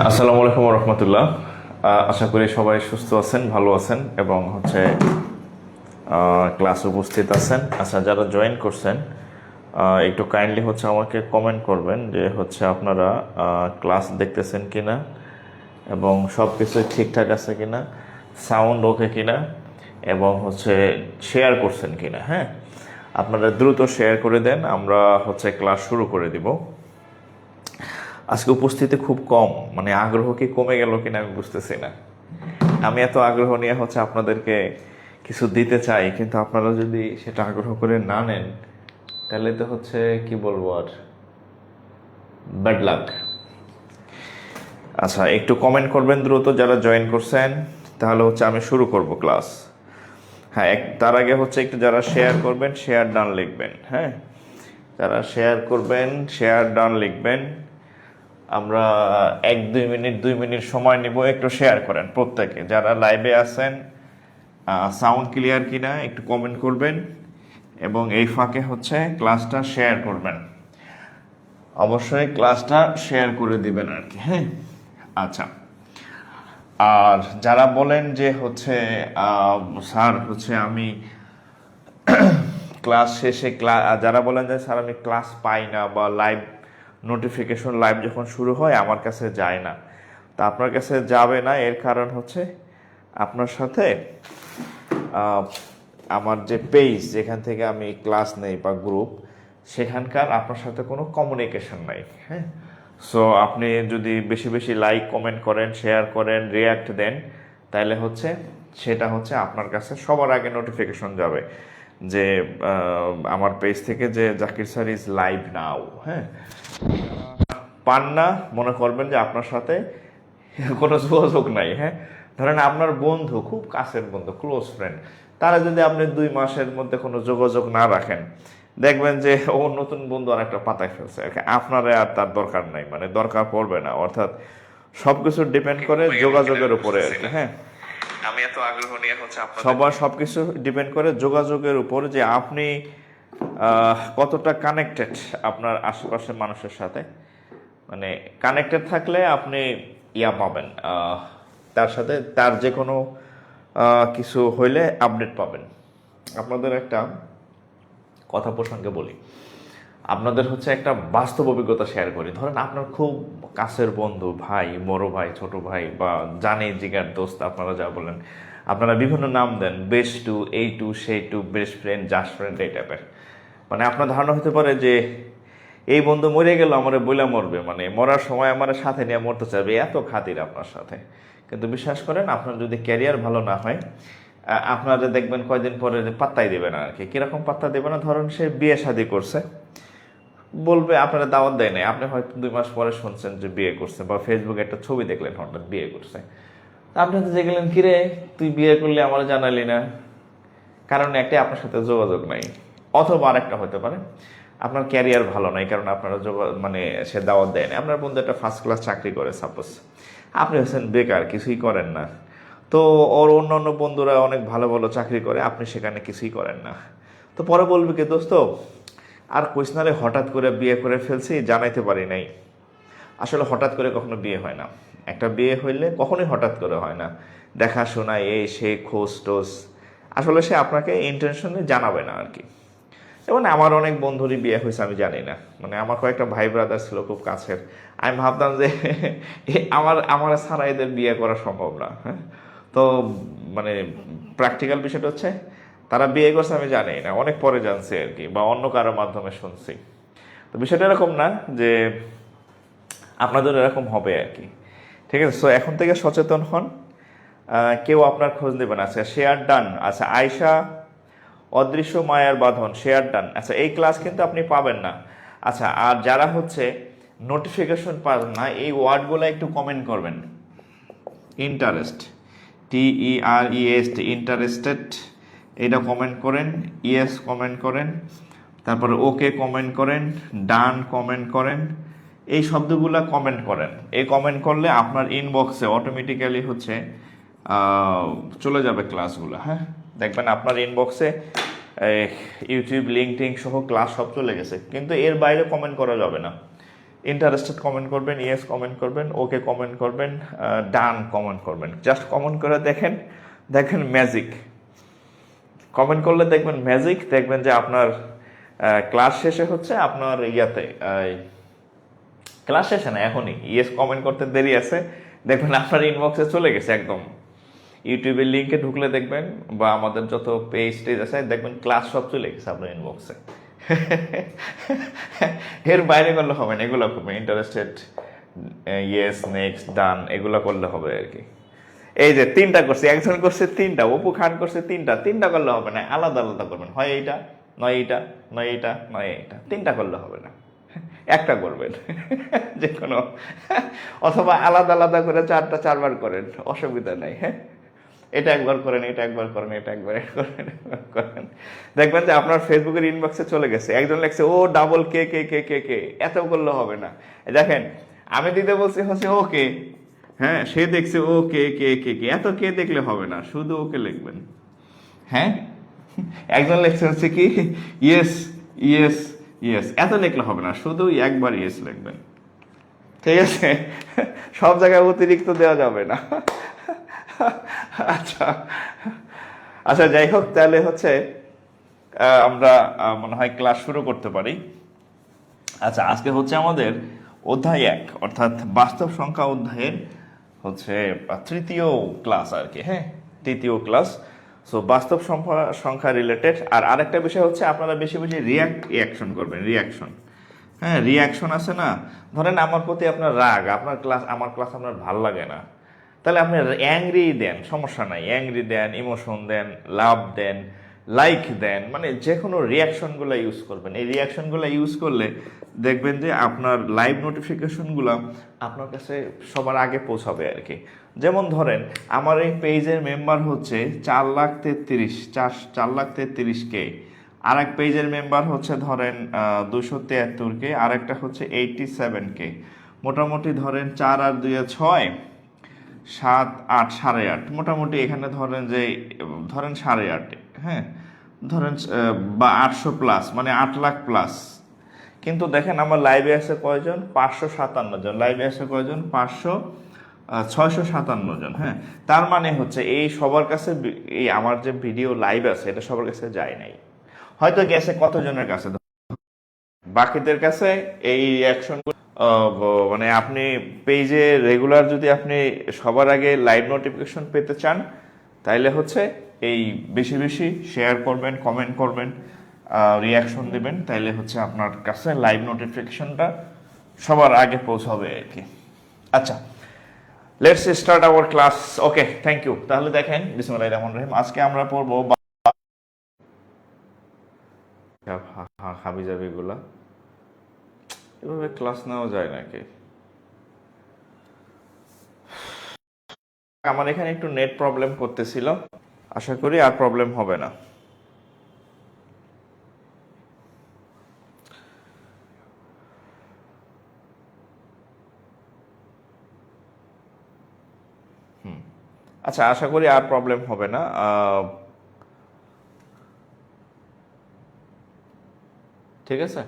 আসসালামু আলাইকুম রহমতুল্লাহ। আশা করি সবাই সুস্থ আছেন, ভালো আছেন এবং ক্লাস উপস্থিত আছেন। আচ্ছা, যারা জয়েন করছেন একটু কাইন্ডলি আমাকে কমেন্ট করবেন যে আপনারা ক্লাস দেখতেছেন কিনা এবং সব কিছু ঠিকঠাক আছে কিনা, সাউন্ড ওকে কিনা এবং শেয়ার করছেন কিনা। হ্যাঁ, আপনারা দ্রুত শেয়ার করে দেন, আমরা ক্লাস শুরু করে দিব। আজকে উপস্থিতি খুব কম, মানে আগ্রহ কি কমে গেল কিনা আমি বুঝতেছি না। আমি এত আগ্রহ নিয়ে আপনাদেরকে কিছু দিতে চাই, কিন্তু আপনারা যদি সেটা আগ্রহ করে না নেন তাহলে তো কি বলবো আর, ব্যাড লাক। আচ্ছা, একটু কমেন্ট করবেন দ্রুত যারা জয়েন করছেন, তাহলে আমি শুরু করব ক্লাস। হ্যাঁ, তার আগে একটু যারা শেয়ার করবেন শেয়ার ডান লিখবেন। হ্যাঁ, যারা শেয়ার করবেন শেয়ার ডান লিখবেন। আমরা 2 মিনিট সময় নিব, একটু শেয়ার করেন প্রত্যেকে। যারা লাইভে আছেন সাউন্ড ক্লিয়ার কিনা একটু কমেন্ট করবেন এবং এই ফাঁকে ক্লাসটা শেয়ার করবেন। অবশ্যই ক্লাসটা শেয়ার করে দিবেন আর কি। হ্যাঁ, আচ্ছা। আর যারা বলেন যে স্যার আমি ক্লাস শেষে যারা বলেন যে স্যার আমি ক্লাস পাই না বা লাইভ নোটিফিকেশন লাইভ যখন শুরু হয় আমার কাছে যায় না, তা আপনার কাছে যাবে না এর কারণ আপনার সাথে আমার যে পেজ যেখান থেকে আমি ক্লাস নেই বা গ্রুপ, সেখানকার আপনার সাথে কোনো কমিউনিকেশন নাই। হ্যাঁ, সো আপনি যদি বেশি বেশি লাইক কমেন্ট করেন, শেয়ার করেন, রিয়াক্ট দেন, তাহলে সেটা আপনার কাছে সবার আগে নোটিফিকেশন যাবে যে আমার পেজ থেকে যে জাকির স্যার ইজ লাইভ নাও। হ্যাঁ, পান না মনে করবেন যে আপনার সাথে কোনো যোগাযোগ নাই। হ্যাঁ, ধরেন আপনার বন্ধু, খুব কাছের বন্ধু, ক্লোজ ফ্রেন্ড, তারা যদি আপনি 2 মাসের মধ্যে কোনো যোগাযোগ না রাখেন, দেখবেন যে ও নতুন বন্ধু আর একটা পাতায় ফেলছে। আপনারা আর তার দরকার নাই, মানে দরকার পড়বে না। অর্থাৎ সবকিছু ডিপেন্ড করে যোগাযোগের উপরে আর কি। হ্যাঁ, আমি এত আগ্রহ নিয়ে সবার সবকিছু ডিপেন্ড করে যোগাযোগের উপর, যে আপনি কতটা কানেক্টেড আপনার আশেপাশের মানুষের সাথে। মানে কানেক্টেড থাকলে আপনি পাবেন, তার সাথে তার যে কোনো কিছু হইলে আপডেট পাবেন। আপনাদের একটা কথা প্রসঙ্গে বলি, আপনাদের একটা বাস্তব অভিজ্ঞতা শেয়ার করি। ধরেন আপনার খুব কাছের বন্ধু, ভাই, বড় ভাই, ছোট ভাই বা জানি জিগার দোস্ত, আপনারা যা বলেন, আপনারা বিভিন্ন নাম দেন, বেস্ট টু, এই টু, সেই টু, বেস্ট ফ্রেন্ড, জাস্ট ফ্রেন্ড, এই টাইপের। মানে আপনার ধারণা হতে পারে যে এই বন্ধু মরে গেল আমারে বইলা মরবে, মানে মরার সময় আমার সাথে নিয়ে মরতে চাইবে, এত খাতির আপনার সাথে। কিন্তু বিশ্বাস করেন, আপনার যদি ক্যারিয়ার ভালো না হয়, আপনারা দেখবেন কয়দিন পরে পাত্তাই দেবে না আর কি। কীরকম পাত্তা দেবে না? ধরেন সে বিয়ে শাদী করছে, বলবে আপনারা দাওয়াত দেয় নাই, আপনি হয়তো 2 মাস পরে শুনছেন যে বিয়ে করছে, বা ফেসবুকে একটা ছবি দেখলেন হঠাৎ বিয়ে করছে, তা আপনি তো দেখলেন কিরে তুই বিয়ে করলে আমার জানালি না, কারণ একটাই আপনার সাথে যোগাযোগ নাই। অথবা আরেকটা হতে পারে আপনার ক্যারিয়ার ভালো নাই, কারণ আপনারা মানে সে দাওয়াত দেয় না। আপনার বন্ধু একটা ফার্স্ট ক্লাস চাকরি করে, সাপোজ আপনি হচ্ছেন বেকার, কিছুই করেন না, তো ওর অন্য অন্য বন্ধুরা অনেক ভালো ভালো চাকরি করে, আপনি সেখানে কিছুই করেন না। তো পরে বলবে কি, দোস্ত আর কইস না রে, হঠাৎ করে বিয়ে করে ফেলছি, জানাইতে পারি নাই। আসলে হঠাৎ করে কখনো বিয়ে হয় না। একটা বিয়ে হইলে কখনোই হঠাৎ করে হয় না, দেখাশোনা, এই সে খোঁজ টোজ, আসলে সে আপনাকে ইন্টেনশনে জানাবে না আর কি। যেমন আমার অনেক বন্ধুরই বিয়ে হয়েছে আমি জানি না, মানে আমার কয়েকটা ভাই ব্রাদার ছিল খুব কাছের, আমি ভাবতাম যে আমার ছাড়া এদের বিয়ে করা সম্ভব না। হ্যাঁ, তো মানে প্র্যাকটিক্যাল বিষয়টা তারা বিয়ে করছে আমি জানি না, অনেক পরে জানছি আর কি, বা অন্য কারোর মাধ্যমে শুনছি। তো বিষয়টা এরকম না যে আপনাদের এরকম হবে আর কি। ঠিক আছে, সো এখন থেকে সচেতন হন, কেউ আপনার খোঁজ নেবে না। আচ্ছা, শেয়ার ডান। আচ্ছা, আয়শা অদৃশ্য মায়ার বাঁধন, শেয়ার ডান। আচ্ছা, এই ক্লাস কিন্তু আপনি পাবেন না। আচ্ছা, আর যারা হচ্ছে নোটিফিকেশন পাবেন না, এই ওয়ার্ডগুলো একটু কমেন্ট করবেন। ইন্টারেস্ট, TEREST, ইন্টারেস্টেড, এটা কমেন্ট করেন। ইয়েস কমেন্ট করেন, তারপরে ওকে কমেন্ট করেন, ডান কমেন্ট করেন, এই শব্দগুলো কমেন্ট করেন। এই কমেন্ট করলে আপনার ইনবক্সে অটোমেটিক্যালি হচ্ছে চলে যাবে ক্লাসগুলো। হ্যাঁ, দেখবেন আপনার ইনবক্সে ইউটিউব লিঙ্কটিং সহ ক্লাস সব চলে গেছে, কিন্তু এর বাইরে কমেন্ট করা যাবে না। ইন্টারেস্টেড কমেন্ট করবেন, ইয়েস কমেন্ট করবেন, ওকে কমেন্ট করবেন, ডান কমেন্ট করবেন। জাস্ট কমেন্ট করে দেখেন, দেখেন ম্যাজিক। কমেন্ট করলে দেখবেন ম্যাজিক, দেখবেন যে আপনার ক্লাস শেষে হচ্ছে আপনার ইয়াতে, ক্লাস শেষে না এখনই, ইয়েস কমেন্ট করতে দেরি আছে, দেখবেন আপনার ইনবক্সে চলে গেছে একদম। ইউটিউবের লিঙ্কে ঢুকলে দেখবেন, বা আমাদের যত পেজ টেজ আছে দেখবেন ক্লাস সব চলে গেছে আপনার ইনবক্সে। এর বাইরে করলে হবে না, এগুলো করবেন। ইন্টারেস্টেড, ইয়েস, নেক্সট, ডান, এগুলো করলে হবে আর কি। এই যে 3টা করছে, একজন করছে 3টা, অপু খান করছে 3টা করলে হবে না, আলাদা আলাদা করবেন। হয় এইটা, নয় এইটা, নয় এইটা, নয় এইটা, 3টা করলে হবে না, একটা করবেন যে কোনো, অথবা আলাদা আলাদা করে 4টা 4বার করেন, অসুবিধা নাই। হ্যাঁ, এটা একবার করেন, এটা একবার করেন, এটা একবার করেন, দেখবেন যে আপনার ফেসবুকের ইনবক্সে চলে গেছে। একজন লেখছে ও ডাবল কে কে কে কে কে, এত করলে হবে না। দেখেন আমি দিতে বলছি হচ্ছে ওকে, হ্যাঁ, সে দেখছে ও কে কে কে কে, এত কে দেখলে হবে না, শুধু ওকে লিখবেন। হ্যাঁ, একজন লেখছে হচ্ছে কি ইয়েস ইয়েস ইয়েস, এত লিখলে হবে না, শুধু একবার ইয়েস লিখবেন। ঠিক আছে, সব জায়গায় অতিরিক্ত দেওয়া যাবে না। আচ্ছা আচ্ছা, যাই হোক, তাহলে হচ্ছে আমরা মনে হয় ক্লাস শুরু করতে পারি। আচ্ছা, আজকে হচ্ছে আমাদের অধ্যায় 1, অর্থাৎ বাস্তব সংখ্যা অধ্যায়ের হচ্ছে 3য় ক্লাস আর কি। হ্যাঁ, 3য় ক্লাস। সো বাস্তব সংখ্যা রিলেটেড। আর আরেকটা বিষয় হচ্ছে আপনারা বেশি বেশি রিয়াকশন করবেন। রিয়াকশন, হ্যাঁ, রিয়াকশন আছে না, ধরেন আমার প্রতি আপনার রাগ, আমার ক্লাস আপনার ভাল লাগে না, তাহলে আপনি অ্যাংরি দেন, সমস্যা নাই, অ্যাংরি দেন, ইমোশন দেন, লাভ দেন, লাইক দেন, মানে যে কোনো রিয়াকশনগুলো ইউজ করবেন। এই রিয়াকশনগুলো ইউজ করলে দেখবেন যে আপনার লাইভ নোটিফিকেশনগুলো আপনার কাছে সবার আগে পৌঁছাবে আর কি। যেমন ধরেন আমার এই পেজের মেম্বার হচ্ছে 4,33,000 আর এক পেজের মেম্বার হচ্ছে ধরেন 273K, আর একটা হচ্ছে 87K। মোটামুটি ধরেন 4 আর 2 6, 7 8 8.5, মোটামুটি এখানে ধরেন যে ধরেন 8.5, হ্যাঁ, ধরেন বা 800 প্লাস, মানে 8 লাখ প্লাস। কিন্তু দেখেন আমার লাইভে আছে কয়জন, 557 জন। লাইভে আছে কয়জন, 657 জন। হ্যাঁ, তার মানে হচ্ছে এই সবার কাছে এই আমার যে ভিডিও লাইভ আছে এটা সবার কাছে যায় নাই, হয়তো গেছে কতজনের কাছে, বাকিদের কাছে। এই রিয়াকশন মানে আপনি পেজে রেগুলার যদি আপনি সবার আগে লাইভ নোটিফিকেশন পেতে চান, তাইলে হচ্ছে এই বেশি বেশি শেয়ার করবেন, কমেন্ট করবেন, রিয়াকশন দেবেন, তাইলে হচ্ছে আপনার কাছে লাইভ নোটিফিকেশনটা সবার আগে পৌঁছাবে আর কি। আচ্ছা, let's start our class. Okay, thank you. তাহলে দেখেন, বিসমিল্লাহির রহমানির রহিম, আজকে আমরা পড়বো হাবি জাবিগুলা। এভাবে ক্লাস নেওয়া যায় নাকি? আমার এখানে একটু নেট প্রবলেম করতেছিল, আশা করি আর প্রবলেম হবে না। আচ্ছা, আশা করি আর প্রবলেম হবে না। ঠিক আছে।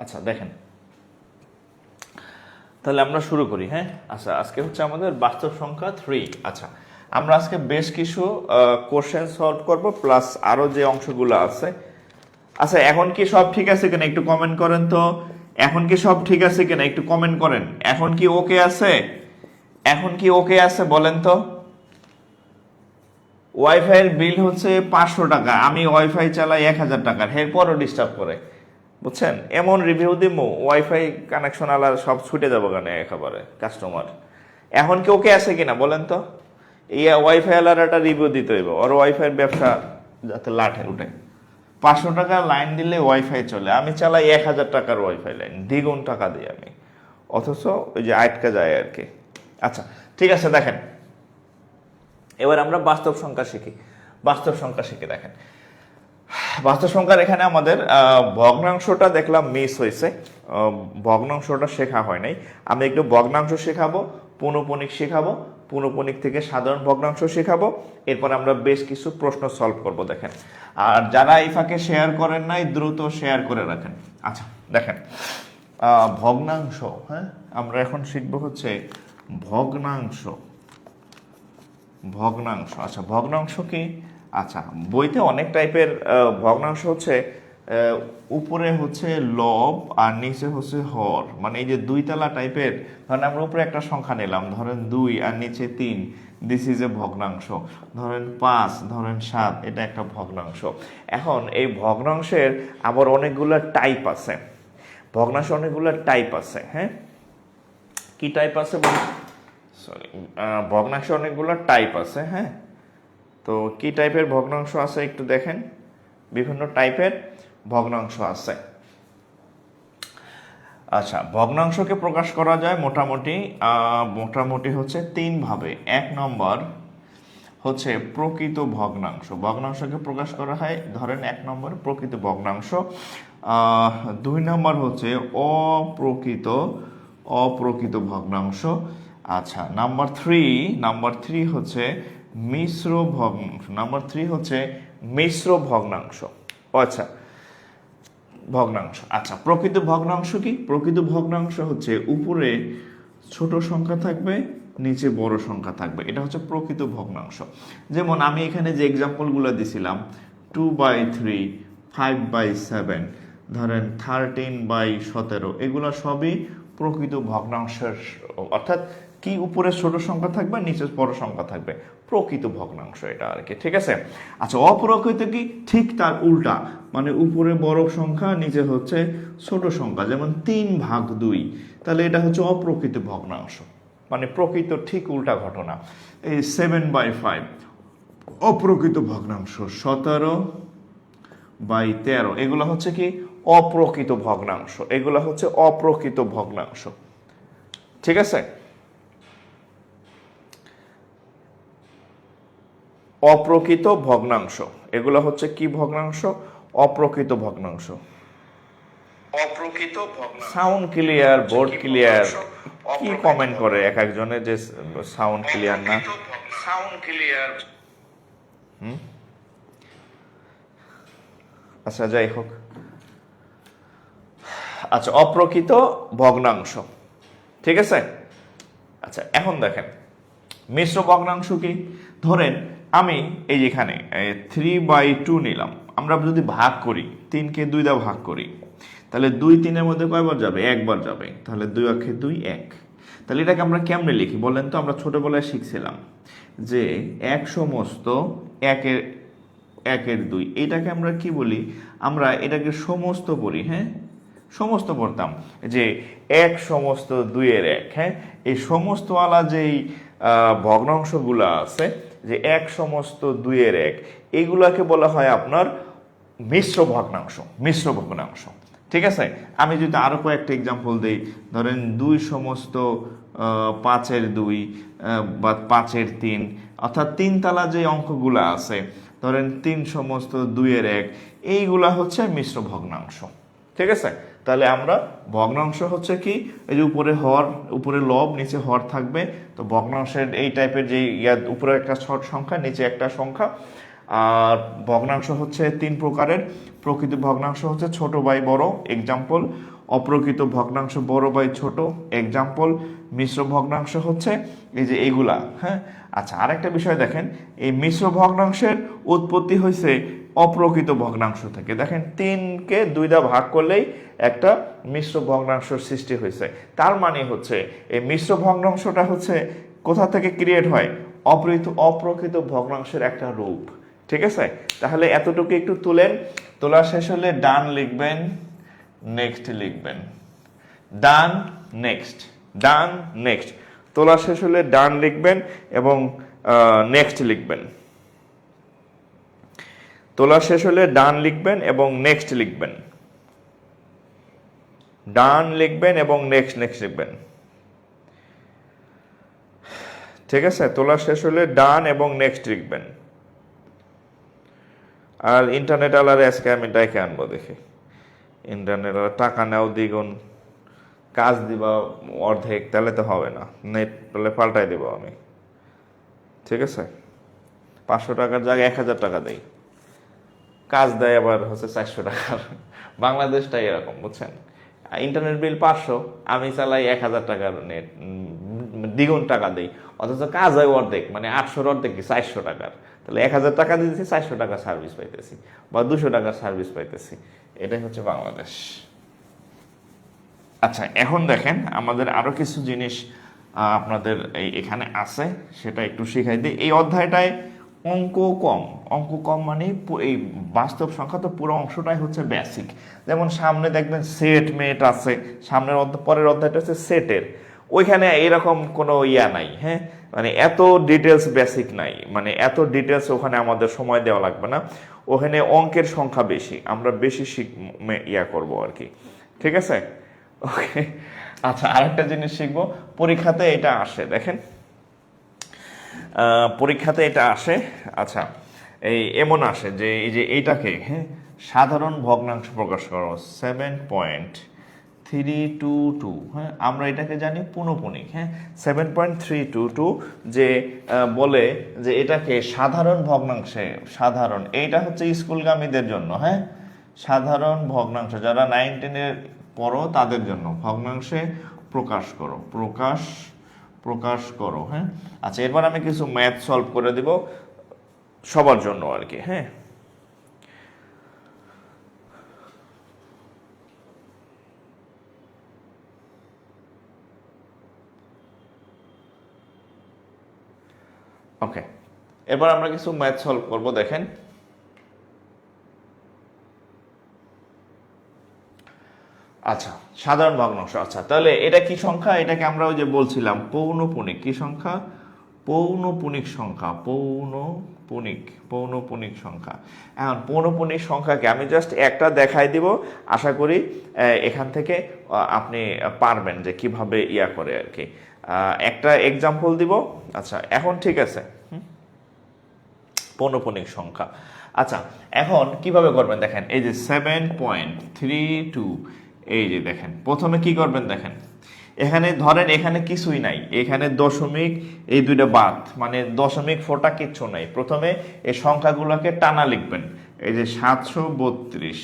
আচ্ছা, দেখেন, তাহলে আমরা শুরু করি। হ্যাঁ, আচ্ছা, আজকে হচ্ছে আমাদের বাস্তব সংখ্যা 3। আচ্ছা, আমরা আজকে বেশ কিছু কোশ্চেন সলভ করব, প্লাস আরো যে অংশগুলো আছে। আচ্ছা, এখন কি সব ঠিক আছে কিনা একটু কমেন্ট করেন তো। এখন কি সব ঠিক আছে কিনা একটু কমেন্ট করেন। এখন কি ওকে আছে? এখন কি ওকে আছে বলেন তো। ওয়াইফাইয়ের বিল হচ্ছে 500 টাকা, আমি ওয়াইফাই চালাই 1000 টাকার, এরপরও ডিস্টার্ব করে, বুঝছেন? এমন রিভিউ দিব ওয়াইফাই কানেকশন আলা সব ছুটে যাবো কেন একেবারে কাস্টমার। এখন কি ওকে আছে কিনা বলেন তো? এই ওয়াইফাই আলার একটা রিভিউ দিতে হইব, ওর ওয়াইফাইয়ের ব্যবসা যাতে লাঠে উঠে। 500 টাকা লাইন দিলে ওয়াইফাই চলে, আমি চালাই 1000 টাকার ওয়াইফাই লাইন, দ্বিগুণ টাকা দিই আমি, অথচ ওই যে আটকা যায় আর কি। আচ্ছা ঠিক আছে, দেখেন এবার আমরা বাস্তব সংখ্যা শিখি। বাস্তব সংখ্যা শিখে দেখেন, বাস্তব সংখ্যার এখানে আমাদের ভগ্নাংশটা দেখলাম মিস হয়েছে, ভগ্নাংশটা শেখা হয় নাই। আমি একটু ভগ্নাংশ শেখাবো, পৌনঃপুনিক শেখাবো, পৌনঃপুনিক থেকে সাধারণ ভগ্নাংশ শেখাবো, এরপর আমরা বেশ কিছু প্রশ্ন সলভ করব দেখেন। আর যারা এই ফাঁকে শেয়ার করেন নাই দ্রুত শেয়ার করে রাখেন। আচ্ছা দেখেন ভগ্নাংশ, হ্যাঁ আমরা এখন শিখবো হচ্ছে ভগ্নাংশ। ভগ্নাংশ, আচ্ছা ভগ্নাংশ কি? আচ্ছা বইতে অনেক টাইপের ভগ্নাংশ হচ্ছে, উপরে হচ্ছে লব আর নিচে হচ্ছে হর, মানে এই যে দুইতলা টাইপের। ধরেন আমরা উপরে একটা সংখ্যা নিলাম, ধরেন 2 আর নিচে 3, দিস ইজ এ ভগ্নাংশ। ধরেন 5, ধরেন 7, এটা একটা ভগ্নাংশ। এখন এই ভগ্নাংশের আবার অনেকগুলো টাইপ আছে, ভগ্নাংশ অনেকগুলো টাইপ আছে। হ্যাঁ কি টাইপ আছে? সরি, ভগ্নাংশ অনেকগুলো টাইপ আছে। হ্যাঁ তো কি টাইপের ভগ্নাংশ আছে একটু দেখেন, বিভিন্ন টাইপের ভগ্নাংশ আছে। আচ্ছা ভগ্নাংশকে প্রকাশ করা যায় মোটামুটি হচ্ছে 3 ভাবে। 1 নম্বর হচ্ছে প্রকৃত ভগ্নাংশ, ভগ্নাংশকে প্রকাশ করা হয় ধরেন 1 নম্বর প্রকৃত ভগ্নাংশ। 2 নম্বর হচ্ছে অপ্রকৃত ভগ্নাংশ। আচ্ছা নাম্বার 3 হচ্ছে মিশ্র ভগ্নাংশ। নাম্বার 3 হচ্ছে মিশ্র ভগ্নাংশ। আচ্ছা ভগ্নাংশ, আচ্ছা প্রকৃত ভগ্নাংশ কি? প্রকৃত ভগ্নাংশ হচ্ছে উপরে ছোট সংখ্যা থাকবে, নিচে বড় সংখ্যা থাকবে, এটা হচ্ছে প্রকৃত ভগ্নাংশ। যেমন আমি এখানে যে এক্সাম্পলগুলো দিছিলাম 2/3, 5/7, ধরেন 13/17, এগুলো সবই প্রকৃত ভগ্নাংশের, অর্থাৎ কি উপরে ছোট সংখ্যা থাকবে নিচে বড় সংখ্যা থাকবে, প্রকৃত ভগ্নাংশ এটা আর কি। ঠিক আছে। আচ্ছা অপ্রকৃত কি? ঠিক তার উল্টা, মানে উপরে বড় সংখ্যা নিচে হচ্ছে ছোট সংখ্যা, যেমন 3/2, তাহলে এটা হচ্ছে অপ্রকৃত ভগ্নাংশ, মানে প্রকৃত ঠিক উল্টা ঘটনা। এই 7/5 অপ্রকৃত ভগ্নাংশ, 17/13 এগুলো হচ্ছে কি অপ্রকৃত ভগ্নাংশ, এগুলো হচ্ছে অপ্রকৃত ভগ্নাংশ। ঠিক আছে। অপ্রকৃত ভগ্নাংশ, এগুলো হচ্ছে কি ভগ্নাংশ? অপ্রকৃত ভগ্নাংশ। অপ্রকৃত ভগ্নাংশ। সাউন্ড ক্লিয়ার, বোর্ড ক্লিয়ার, কি কমেন্ট করে এক একজনে যে সাউন্ড ক্লিয়ার না। Sound clear. আচ্ছা যাই হোক, আচ্ছা অপ্রকৃত ভগ্নাংশ। ঠিক আছে। আচ্ছা এখন দেখেন মিশ্র ভগ্নাংশ কি? ধরেন আমি এই যেখানে 3/2 নিলাম, আমরা যদি ভাগ করি 3কে 2 দিয়ে ভাগ করি, তাহলে 2 3-এর মধ্যে কয়বার যাবে? একবার যাবে, তাহলে 2 অক্ষে 2 1। তাহলে এটাকে আমরা কেমনে লিখি বলেন তো? আমরা ছোটবেলায় শিখছিলাম যে 1 সমস্ত 1-এর 2, এটাকে আমরা কি বলি? আমরা এটাকে সমস্ত পড়ি। হ্যাঁ সমস্ত পড়তাম যে 1 সমস্ত 2-এর 1। হ্যাঁ এই সমস্ত আলা যেই ভগ্নাংশগুলো আছে, যে 1 সমস্ত 2-এর 1, এইগুলাকে বলা হয় আপনার মিশ্র ভগ্নাংশ। মিশ্র ভগ্নাংশ। ঠিক আছে। আমি যদি আরো কয়েকটা এক্সাম্পল দিই, ধরেন 2 সমস্ত 5-এর 2 বা 5-এর 3, অর্থাৎ 3 তালা যে অঙ্কগুলো আছে, ধরেন 3 সমস্ত 2-এর 1, এইগুলা হচ্ছে মিশ্র ভগ্নাংশ। ঠিক আছে। তাহলে আমরা ভগ্নাংশ হচ্ছে কি, এই যে উপরে হর, উপরে লব, নিচে হর থাকবে, তো ভগ্নাংশের এই টাইপের যে উপরে একটা ছোট সংখ্যা নিচে একটা সংখ্যা। আর ভগ্নাংশ হচ্ছে 3 প্রকারের। প্রকৃত ভগ্নাংশ হচ্ছে ছোট বাই বড়, এক্সাম্পল। অপ্রকৃত ভগ্নাংশ বড় বাই ছোট, এক্সাম্পল। মিশ্র ভগ্নাংশ হচ্ছে এই যে এইগুলা। হ্যাঁ আচ্ছা আরেকটা বিষয় দেখেন, এই মিশ্র ভগ্নাংশের উৎপত্তি হয়েছে অপ্রকৃত ভগ্নাংশ থেকে। দেখেন 3কে 2 দিয়ে ভাগ করলেই একটা মিশ্র ভগ্নাংশের সৃষ্টি হয়েছে। তার মানে হচ্ছে এই মিশ্র ভগ্নাংশটা হচ্ছে কোথা থেকে ক্রিয়েট হয়? অপ্রকৃত ভগ্নাংশের একটা রূপ। ঠিক আছে, তাহলে এতটুকু একটু তুলেন। তোলা শেষ হলে ডান লিখবেন, নেক্সট লিখবেন, ডান নেক্সট, ডান নেক্সট। তোলা শেষ হলে ডান লিখবেন এবং নেক্সট লিখবেন। তোলা শেষ হলে ডান লিখবেন এবং নেক্সট লিখবেন, ডান লিখবেন এবং নেক্সট লিখবেন। ঠিক আছে, তোলা শেষ হলে ডান এবং নেক্সট লিখবেন। আর ইন্টারনেট আলারে আজকে আমি ডাইকে আনবো, দেখি ইন্টারনেট আলার টাকা নেও দ্বিগুণ, কাজ দিবা অর্ধেক, তাহলে তো হবে না, নেট তাহলে পাল্টাই দেবো আমি। ঠিক আছে, 500 টাকার জায়গায় 1000 টাকা দেই, কাজ দেয় আবার হচ্ছে 400 টাকার। বাংলাদেশটাই এরকম, বুঝছেন? ইন্টারনেট বিল 500, আমি চালাই 1000 টাকার নেট, দ্বিগুণ টাকা দেই, অথচ কাজ হয় অর্ধেক, মানে 800 অর্ধেক কি 400 টাকার। তাহলে 1000 টাকা দিতেছি, 400 টাকার সার্ভিস পাইতেছি বা 200 টাকার সার্ভিস পাইতেছি। এটাই হচ্ছে বাংলাদেশ। আচ্ছা, এখন দেখেন আমাদের আরো কিছু জিনিস আপনাদের এখানে আছে, সেটা একটু শিখাই দিই। এই অধ্যায়টায় অঙ্ক কম মানে এই বাস্তব সংখ্যা তো পুরো অংশটাই হচ্ছে বেসিক। যেমন সামনে দেখবেন সেট মেট আছে, সামনের পরের অধ্যায়টা হচ্ছে সেটের, ওইখানে এরকম কোনো ইয়া নাই। হ্যাঁ, মানে এত ডিটেলস বেসিক নাই, মানে এত ডিটেলস ওখানে আমাদের সময় দেওয়া লাগবে না। ওখানে অঙ্কের সংখ্যা বেশি, আমরা বেশি ইয়া করবো আর কি। ঠিক আছে, ওকে। আচ্ছা, আরেকটা জিনিস শিখবো, পরীক্ষাতে এটা আসে, দেখেন পরীক্ষাতে এটা আসে। আচ্ছা, এমন আসে যে এই যে এইটাকে, হ্যাঁ, সাধারণ ভগ্নাংশ প্রকাশ করো 7.322, হ্যাঁ, আমরা এটাকে জানি পুনঃপুনিক। হ্যাঁ, 7.322 যে বলে যে এটাকে সাধারণ ভগ্নাংশে, সাধারণ, এইটা হচ্ছে স্কুলগামীদের জন্য। হ্যাঁ, সাধারণ ভগ্নাংশ যারা 9, 10-এর পড়ো তাদের জন্য ভগ্নাংশে প্রকাশ করো। হ্যাঁ, আচ্ছা, এরপর আমি কিছু ম্যাথ সলভ করে দিব সবার জন্য আর কি। হ্যাঁ, ওকে, এবার আমরা কিছু ম্যাথ সলভ করব। দেখেন, আচ্ছা, সাধারণ ভগ্নাংশ। আচ্ছা, তাহলে এটা কি সংখ্যা? এটাকে আমরা ওই যে বলছিলাম পৌনঃপুনিক। কি সংখ্যা? পৌনঃপুনিক সংখ্যা, পৌনঃপুনিক সংখ্যা। এখন পৌনঃপুনিক সংখ্যাকে আমি জাস্ট একটা দেখাই দিব, আশা করি এখান থেকে আপনি পারবেন যে কিভাবে ইয়া করে আর কি। একটা এক্সাম্পল দিব। আচ্ছা, এখন ঠিক আছে, পৌনঃপুনিক সংখ্যা। আচ্ছা, এখন কিভাবে করবেন দেখেন, এই যে 7.32, এই যে দেখেন প্রথমে কি করবেন দেখেন, এখানে ধরেন এখানে কিছুই নাই, এখানে দশমিক এই দুইটা বাদ, মানে দশমিক ফোটা কিচ্ছু নাই। প্রথমে এই সংখ্যাগুলোকে টানা লিখবেন, এই যে 732।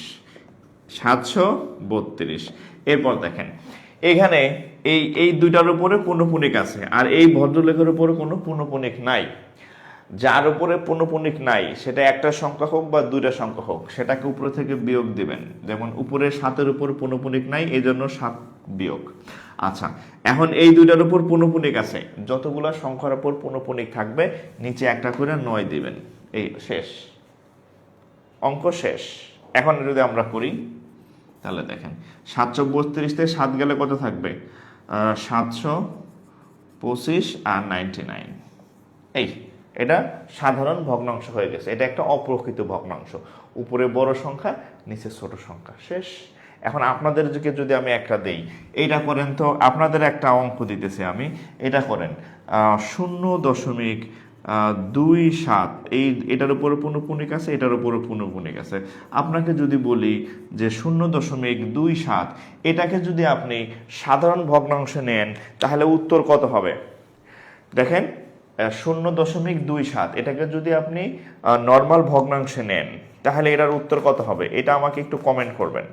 এরপর দেখেন এখানে এই দুইটার উপরে পূর্ণপুনিক আছে, আর এই ভদ্রলেখের উপরে কোনো পূর্ণপুনিক নাই। যার উপরে পূর্ণপুনিক নাই সেটা একটা সংখ্যা হোক বা দুইটা সংখ্যা হোক, সেটাকে উপরে থেকে বিয়োগ দিবেন। যেমন উপরে 7-এর উপর পূর্ণপুনিক নাই, এই জন্য 7 বিয়োগ। আচ্ছা, এখন এই দুইটার উপর পূর্ণপুনিক আছে, যতগুলো সংখ্যার উপর পূর্ণপুনিক থাকবে নিচে একটা করে 9 দিবেন। এই শেষ, অঙ্ক শেষ। এখন যদি আমরা করি তাহলে দেখেন 732 থেকে 7 গেলে কত থাকবে? 725 আর 99। এটা সাধারণ ভগ্নাংশ হয়ে গেছে। এটা একটা অপ্রকৃত ভগ্নাংশ, উপরে বড় সংখ্যা নিচে ছোট সংখ্যা। শেষ। এখন আপনাদেরকে যদি আমি একটা দেই, এইটা করেন তো, আপনাদের একটা অঙ্ক দিতেছি আমি, এটা করেন 0.27, এটার উপরে পূর্ণপুনিক আছে, এটার উপরে পূর্ণপুনিক আছে। আপনাকে যদি বলি যে 0.27, এটাকে যদি আপনি সাধারণ ভগ্নাংশে নেন তাহলে উত্তর কত হবে? দেখেন 0.27, এটাকে যদি আপনি নর্মাল ভগ্নাংশে নেন তাহলে এটার উত্তর কত হবে? এটা আমাকে একটু কমেন্ট করবেন,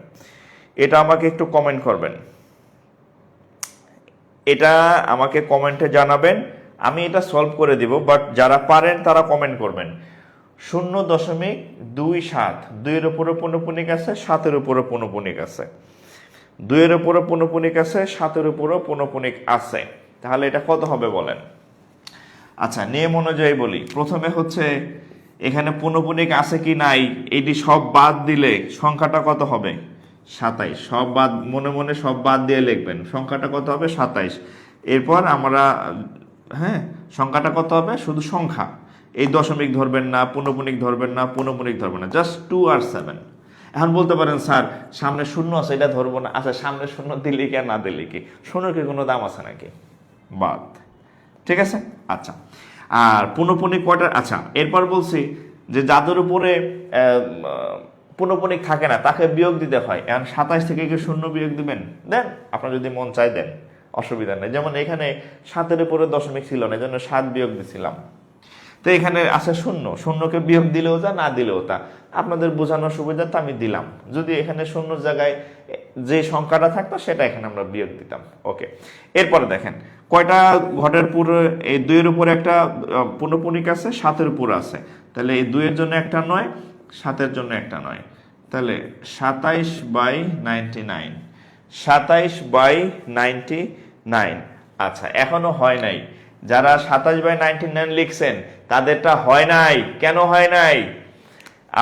এটা আমাকে কমেন্টে জানাবেন, আমি এটা সলভ করে দিব। বাট যারা পারেন তারা কমেন্ট করবেন। 0.27, 2-এর উপরে পূর্ণপুনিক আছে, 7-এর উপরে পূর্ণপুনিক আছে, 2-এর উপরে পূর্ণপুনিক আছে, 7-এর উপরে পূর্ণপুনিক আছে, তাহলে এটা কত হবে বলেন? আচ্ছা নিয়ম অনুযায়ী বলি, প্রথমে হচ্ছে এখানে পুনঃপুনিক আছে কি নাই এটি সব বাদ দিলে সংখ্যাটা কত হবে? 27। সব বাদ, মনে মনে সব বাদ দিয়ে লিখবেন, সংখ্যাটা কত হবে? 27। এরপর আমরা হ্যাঁ সংখ্যাটা কত হবে? শুধু সংখ্যা, এই দশমিক ধরবেন না, পুনঃপুনিক ধরবেন না, পুনঃপুনিক ধরবেন না, জাস্ট 2 আর 7। এখন বলতে পারেন স্যার সামনে শূন্য আছে এটা ধরবো না। আচ্ছা সামনে শূন্য দিলে কি আর না দিলে কি, শূন্যর কি কোনো দাম আছে নাকি? বাদ। ঠিক আছে। আচ্ছা আর পুনঃপুনিক কয়টা? আচ্ছা এরপর বলছি যে যাদের উপরে পুনঃপুনিক থাকে না তাকে বিয়োগ দিতে হয়। এখন 27 থেকে কি শূন্য বিয়োগ দিবেন? দেন, আপনার যদি মন চায় দেন, অসুবিধা নেই। যেমন এখানে 7-এর উপরে দশমিক ছিল না, এই জন্য 7 বিয়োগ দিছিলাম। তো এখানে আছে শূন্য, শূন্যকে বিয়োগ দিলেও তা না দিলেও তা, আপনাদের বোঝানোর সুবিধার্থে আমি দিলাম। যদি এখানে শূন্যর জায়গায় যে সংখ্যাটা থাকতো সেটা এখানে আমরা বিয়োগ দিতাম। ওকে, এরপরে দেখেন কয়টা ঘটের পুরো, এই 2-এর উপরে একটা পুনঃপুনিক আছে, 7-এর উপরে আছে, তাহলে এই 2-এর জন্য একটা 9, 7-এর জন্য একটা 9, তাহলে 27/99, 27/99। আচ্ছা এখনো হয় নাই, যারা 27/99 লিখছেন তাদেরটা হয় নাই। কেন হয় নাই?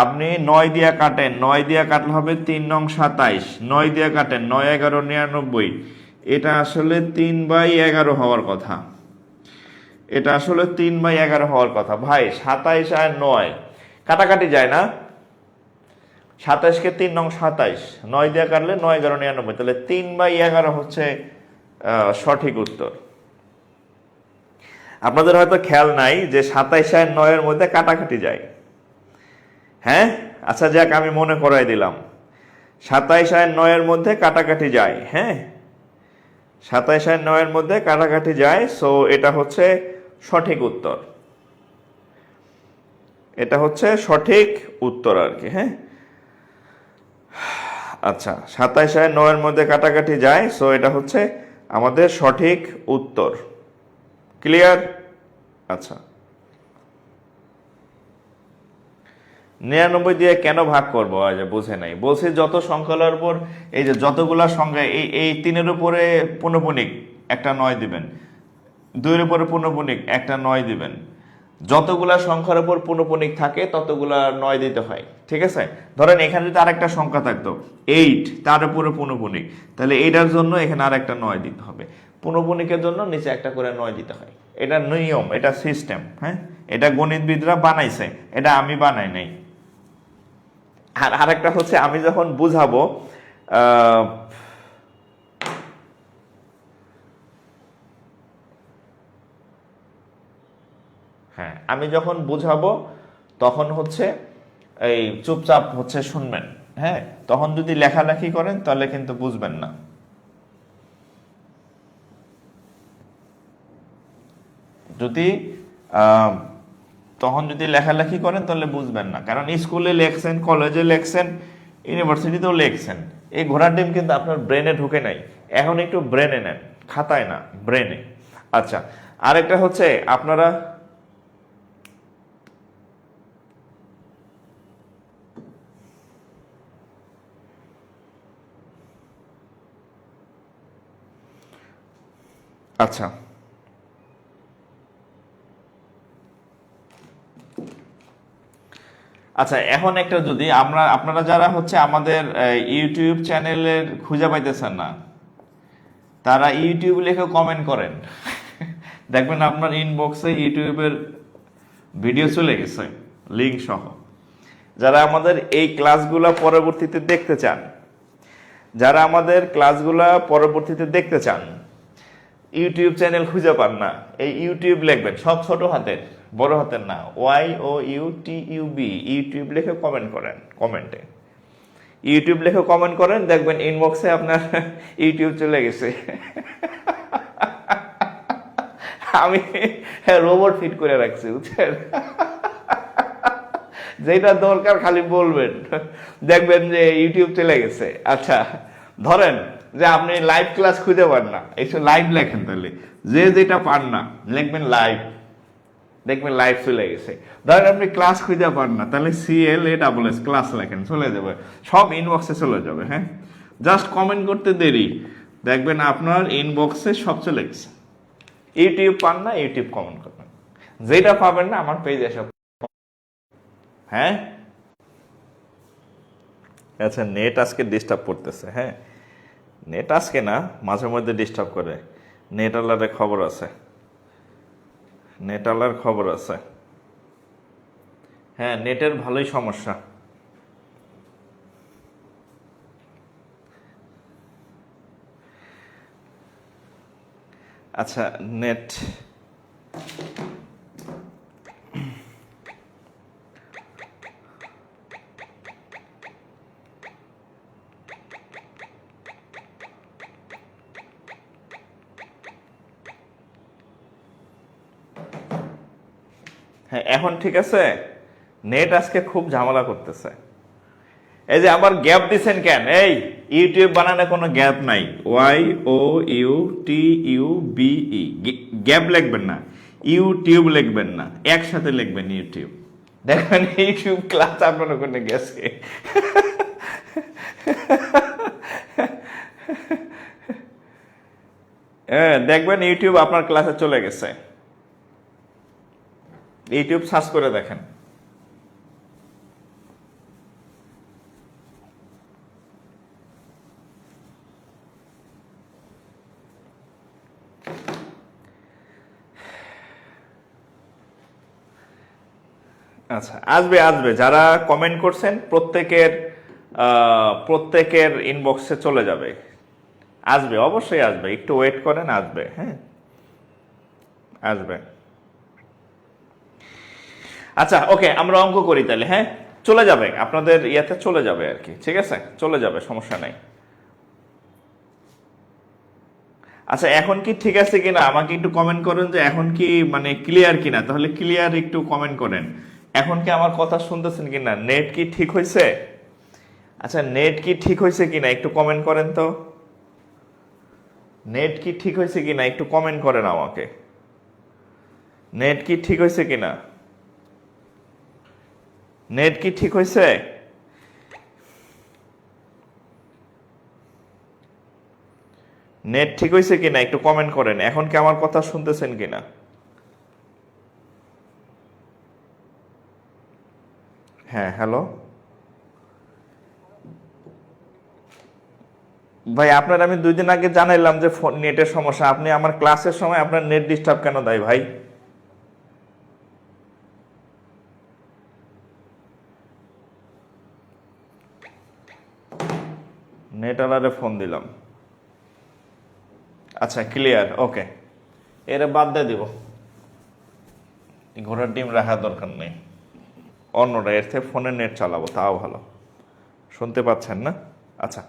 আপনি 9 দিয়া কাটেন, 9 দিয়া কাটলে হবে 3 নং 27, 9 দিয়া কাটেন 9 11 99, এটা আসলে 3/11 হওয়ার কথা, এটা আসলে 3/11 হওয়ার কথা। ভাই 27 আর 9 কাটাকাটি যায় না? 27কে 3 নং 27, 9 দিয়া কাটলে 9 11 99, তাহলে 3/11 হচ্ছে সঠিক উত্তর। আপনাদের হয়তো খেয়াল নাই যে 27 আর 9-এর মধ্যে কাটাকাটি যায়। হ্যাঁ আচ্ছা যাক, আমি মনে করাই দিলাম, 27 আর 9-এর মধ্যে কাটাকাটি যায়। হ্যাঁ 27 আর 9-এর মধ্যে কাটাকাটি যায়, সো এটা হচ্ছে সঠিক উত্তর, এটা হচ্ছে সঠিক উত্তর আর কি। হ্যাঁ আচ্ছা 27 আর 9-এর মধ্যে কাটাকাটি যায়, সো এটা হচ্ছে আমাদের সঠিক উত্তর। ক্লিয়ার? আচ্ছা 99 দিয়ে কেন ভাগ করবো? বুঝে নাই। বলছি যত সংখ্যার উপর, এই যে যতগুলা সংখ্যা, এই 3-এর উপরে পুনঃপুনিক একটা 9 দিবেন, 2-এর উপরে পুনঃপুনিক একটা 9 দিবেন, যতগুলা সংখ্যার উপর পুনঃপুনিক থাকে ততগুলা 9 দিতে হয়। ঠিক আছে, ধরেন এখানে যদি আরেকটা সংখ্যা থাকতো 8, তার উপরে পুনঃপুনিক, তাহলে এইটার জন্য এখানে আরেকটা 9 দিতে হবে, পুনঃপুনিকের জন্য নিচে একটা করে 9 দিতে হয়। এটা নিয়ম, এটা সিস্টেম। হ্যাঁ এটা গণিতবিদরা বানাইছে, এটা আমি বানাই নাই। আর আরেকটা হচ্ছে আমি যখন বুঝাবো, হ্যাঁ আমি যখন বুঝাবো তখন হচ্ছে এই চুপচাপ হচ্ছে শুনবেন। হ্যাঁ তখন যদি লেখালেখি করেন তাহলে কিন্তু বুঝবেন না। যদি তখন যদি লেখালেখি করেন তাহলে বুঝবেন না, কারণ স্কুলে লেখছেন, কলেজে লেখছেন, ইউনিভার্সিটিতেও লেখছেন, এই ঘোড়ার ডিম কিন্তু আপনার ব্রেনে ঢুকে নাই। এখন একটু ব্রেনে নেন, খাতায় না, ব্রেনে। আচ্ছা আরেকটা হচ্ছে আপনারা আচ্ছা আচ্ছা এখন একটা, যদি আপনারা যারা হচ্ছে আমাদের ইউটিউব চ্যানেলের খুঁজে পাইতেছেন না, তারা ইউটিউব লিখে কমেন্ট করেন, দেখবেন আপনার ইনবক্সে ইউটিউবের ভিডিও চলে গেছে লিঙ্ক সহ। যারা আমাদের এই ক্লাসগুলো পরবর্তীতে দেখতে চান, যারা আমাদের ক্লাসগুলো পরবর্তীতে দেখতে চান, ইউটিউব চ্যানেল খুঁজে পান না, এই ইউটিউব লিখবেন সব ছোট হাতের, বড় হাতের না, YOUTUB, ইউটিউব লিখে কমেন্ট করেন, কমেন্টে ইউটিউব লিখে কমেন্ট করেন, দেখবেন ইনবক্সে আপনার ইউটিউব চলে গেছে। আমি রোবট ফিট করে রাখছি, বুঝছেন? যেটা দরকার খালি বলবেন, দেখবেন যে ইউটিউব চলে গেছে। আচ্ছা ধরেন যে আপনি লাইভ ক্লাস খুঁজে পান না, এসে লাইভ লেখেন, তাহলে যে যেটা পান না লিখবেন লাইভ, দেখবেন লাইভ চলে গেছে। ধরেন আপনি ক্লাস খুঁজে পান না, তাহলে CLASS ক্লাস লেখেন, চলে যাবে, সব ইনবক্সে চলে যাবে। হ্যাঁ জাস্ট কমেন্ট করতে দেরি, দেখবেন আপনার ইনবক্সে সব চলে গেছে। ইউটিউব পান না, ইউটিউব কমেন্ট করবেন, যেটা পাবেন না আমার পেজে এসে। হ্যাঁ আচ্ছা, নেট আজকে ডিস্টার্ব করতেছে। হ্যাঁ নেট আজকে না, মাঝে মধ্যে ডিস্টার্ব করে। নেট আলার খবর আছে, নেট আলার খবর আছে। হ্যাঁ নেটের ভালোই সমস্যা। আচ্ছা নেট হ্যাঁ এখন ঠিক আছে। নেট আজকে খুব ঝামেলা করতেছে। এই যে আবার গ্যাপ দিছেন কেন? এই ইউটিউব বানানো কোনো গ্যাপ নাই। YOUTUBE, গ্যাপ লিখবেন না, ইউটিউব লিখবেন না, একসাথে লিখবেন ইউটিউব। দেখবেন ইউটিউব ক্লাস আপনার ওখানে গেছে। হ্যাঁ দেখবেন ইউটিউব আপনার ক্লাসে চলে গেছে। ইউটিউব সার্চ করে দেখেন। আচ্ছা আসবে আসবে, যারা কমেন্ট করছেন প্রত্যেকের ইনবক্সে চলে যাবে। আসবে, অবশ্যই আসবে, একটু ওয়েট করেন, আসবে। হ্যাঁ আসবে। আচ্ছা ওকে, আমরা অঙ্ক করি তাহলে। হ্যাঁ চলে যাবে, আপনাদের ইয়াতে চলে যাবে আর কি, ঠিক আছে, চলে যাবে, সমস্যা নাই। আচ্ছা এখন কি ঠিক আছে কিনা আমাকে একটু কমেন্ট করেন, যে এখন কি মানে ক্লিয়ার কিনা। তাহলে ক্লিয়ার একটু কমেন্ট করেন। এখন কি আমার কথা শুনতেছেন কিনা? নেট কি ঠিক হয়েছে? আচ্ছা নেট কি ঠিক হয়েছে কিনা একটু কমেন্ট করেন তো। নেট কি ঠিক হয়েছে কিনা একটু কমেন্ট করেন আমাকে। নেট কি ঠিক হয়েছে কিনা? নেট কি ঠিক হয়েছে? নেট ঠিক হয়েছে কিনা একটু কমেন্ট করেন। এখন কি আমার কথা শুনতেছেন কিনা? হ্যাঁ হ্যালো ভাই, আপনার আমি 2 দিন আগে জানাইলাম যে নেটের সমস্যা। আপনি আমার ক্লাসের সময় আপনার নেট ডিস্টার্ব কেন দেয় ভাই? নেট আলারে ফোন দিলাম। আচ্ছা ক্লিয়ার, ওকে, এর বাদ দিয়ে দিব। ঘোড়ার ডিম রাখার দরকার নেই। অন্যটা এর থেকে ফোনে নেট চালাবো, তাও ভালো। শুনতে পাচ্ছেন না? আচ্ছা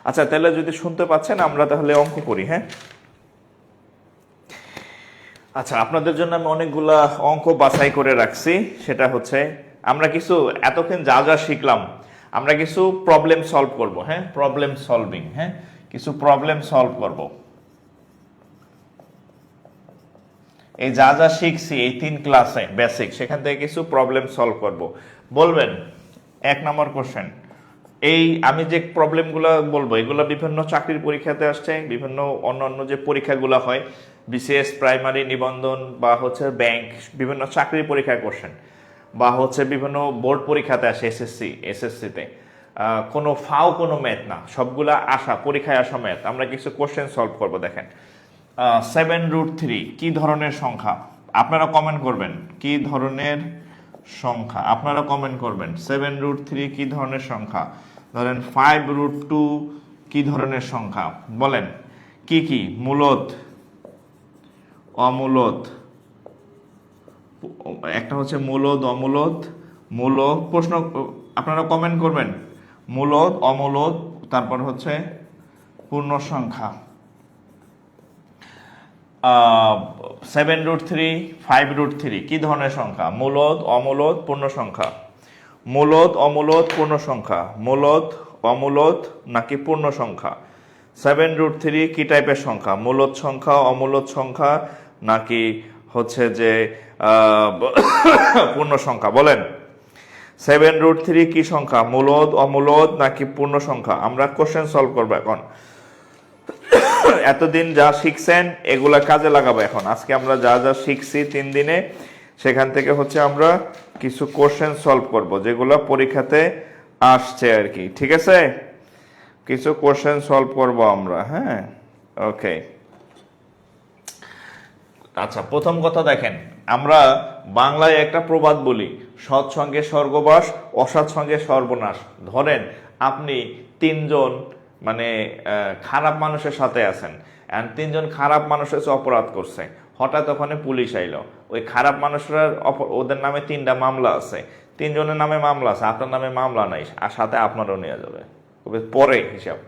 আচ্ছা, তাহলে যদি শুনতে পাচ্ছেন আমরা তাহলে অঙ্ক করি। হ্যাঁ আচ্ছা, আপনাদের জন্য আমি অনেকগুলা অঙ্ক বাছাই করে রাখছি। সেটা হচ্ছে আমরা কিছু এতক্ষণ যা যা শিখলাম, আমরা কিছু প্রবলেম সলভ করব। হ্যাঁ প্রবলেম সলভিং, হ্যাঁ কিছু প্রবলেম সলভ করব। এই যা যা শিখছি এই 3 ক্লাসে বেসিক, সেখান থেকে কিছু প্রবলেম সলভ করব। বলবেন 1 নম্বর কোশ্চেন। এই আমি যে প্রবলেমগুলো বলবো এগুলো বিভিন্ন চাকরির পরীক্ষাতে আসছে, বিভিন্ন অন্যান্য যে পরীক্ষাগুলো হয়, বিসিএস, প্রাইমারি, নিবন্ধন বা হচ্ছে ব্যাংক, বিভিন্ন চাকরির পরীক্ষায় কোশ্চেন, বা হচ্ছে বিভিন্ন বোর্ড পরীক্ষাতে আসে, এসএসসিতে। কোনো ফাও কোনো ম্যাথ না, সবগুলা আসা পরীক্ষায় আসা ম্যাথ। আমরা কিছু কোশ্চেন সলভ করব। দেখেন 7√3 কি ধরনের সংখ্যা? আপনারা কমেন্ট করবেন কি ধরনের সংখ্যা, আপনারা কমেন্ট করবেন 7√3 কি ধরনের সংখ্যা। ধরেন 5√2 কি ধরনের সংখ্যা, বলেন কি কি? মূলদ, অমূলদ, একটা হচ্ছে মূলদ, অমূলদ, মূলদ। প্রশ্ন আপনারা কমেন্ট করবেন মূলদ, অমূলদ, তারপর হচ্ছে পূর্ণ সংখ্যা। 7√3, 5√3 কি ধরনের সংখ্যা? মূলদ, অমূলদ, পূর্ণ সংখ্যা। মূলদ, অমূলদ, পূর্ণ সংখ্যা। মূলদ, অমূলদ নাকি পূর্ণ সংখ্যা? 7√3 কি টাইপের সংখ্যা? মূলদ সংখ্যা, অমূলদ সংখ্যা নাকি হচ্ছে যে পূর্ণ সংখ্যা? বলেন 7√3 কি সংখ্যা? মূলদ, অমূলদ নাকি পূর্ণ সংখ্যা? আমরা কোশ্চেন সলভ করবো এখন। এতদিন যা শিখছেন এগুলা কাজে লাগাবো এখন। আজকে আমরা যা যা শিখছি 3 দিনে, সেখান থেকে হচ্ছে আমরা কিছু কোশ্চেন সলভ করব যেগুলো পরীক্ষাতে আসছে আর কি, ঠিক আছে? কিছু কোশ্চেন সলভ করব আমরা, হ্যাঁ, ওকে। আচ্ছা, প্রথম কথা দেখেন, আমরা বাংলায় একটা প্রবাদ বলি, সৎ সঙ্গে স্বর্গবাস, অসৎ সঙ্গে সর্বনাশ। ধরেন আপনি তিনজন মানে খারাপ মানুষের সাথে আছেন, এন্ড তিনজন খারাপ মানুষ এসে অপরাধ করছে, হঠাৎ ওখানে পুলিশ আইলো, ওই খারাপ মানুষরা ওদের নামে 3টা মামলা আছে, তিনজনের নামে মামলা আছে, আপনার নামে মামলা নাই, আর সাথে আপনারও নেওয়া যাবে পরে হিসাব।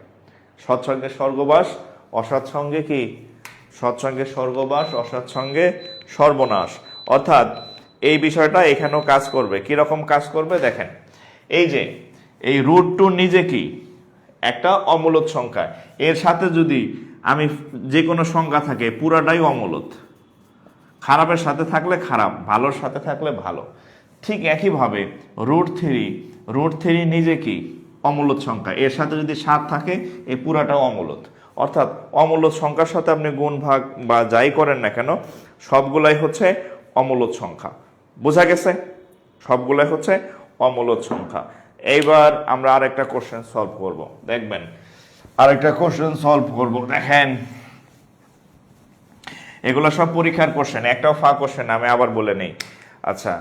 সৎসঙ্গে স্বর্গবাস, অসৎসঙ্গে কি? সৎসঙ্গে স্বর্গবাস, অসৎসঙ্গে সর্বনাশ। অর্থাৎ এই বিষয়টা এখানেও কাজ করবে। কিরকম কাজ করবে দেখেন, এই যে এই √2 নিজে কি একটা অমূলদ সংখ্যা, এর সাথে যদি আমি যে কোনো সংখ্যা থাকে পুরাটাই অমূলদ। খারাপের সাথে থাকলে খারাপ, ভালোর সাথে থাকলে ভালো। ঠিক একইভাবে √3 নিজে কি অমূলদ সংখ্যা, এর সাথে যদি 7 থাকে এই পুরাটাও অমূলদ। অর্থাৎ অমূলদ সংখ্যার সাথে আপনি গুণ ভাগ বা যাই করেন না কেন সবগুলাই হচ্ছে অমূলদ সংখ্যা। বোঝা গেছে? সবগুলাই হচ্ছে অমূলদ সংখ্যা। এইবার আমরা আরেকটা কোশ্চেন সলভ করব, দেখবেন আরেকটা কোশ্চেন সলভ করব। দেখেন এগুলো সব পরীক্ষার কোশ্চেন, একটাও ফাঁক কোশ্চেন আমি আবার বলে নেই। আচ্ছা,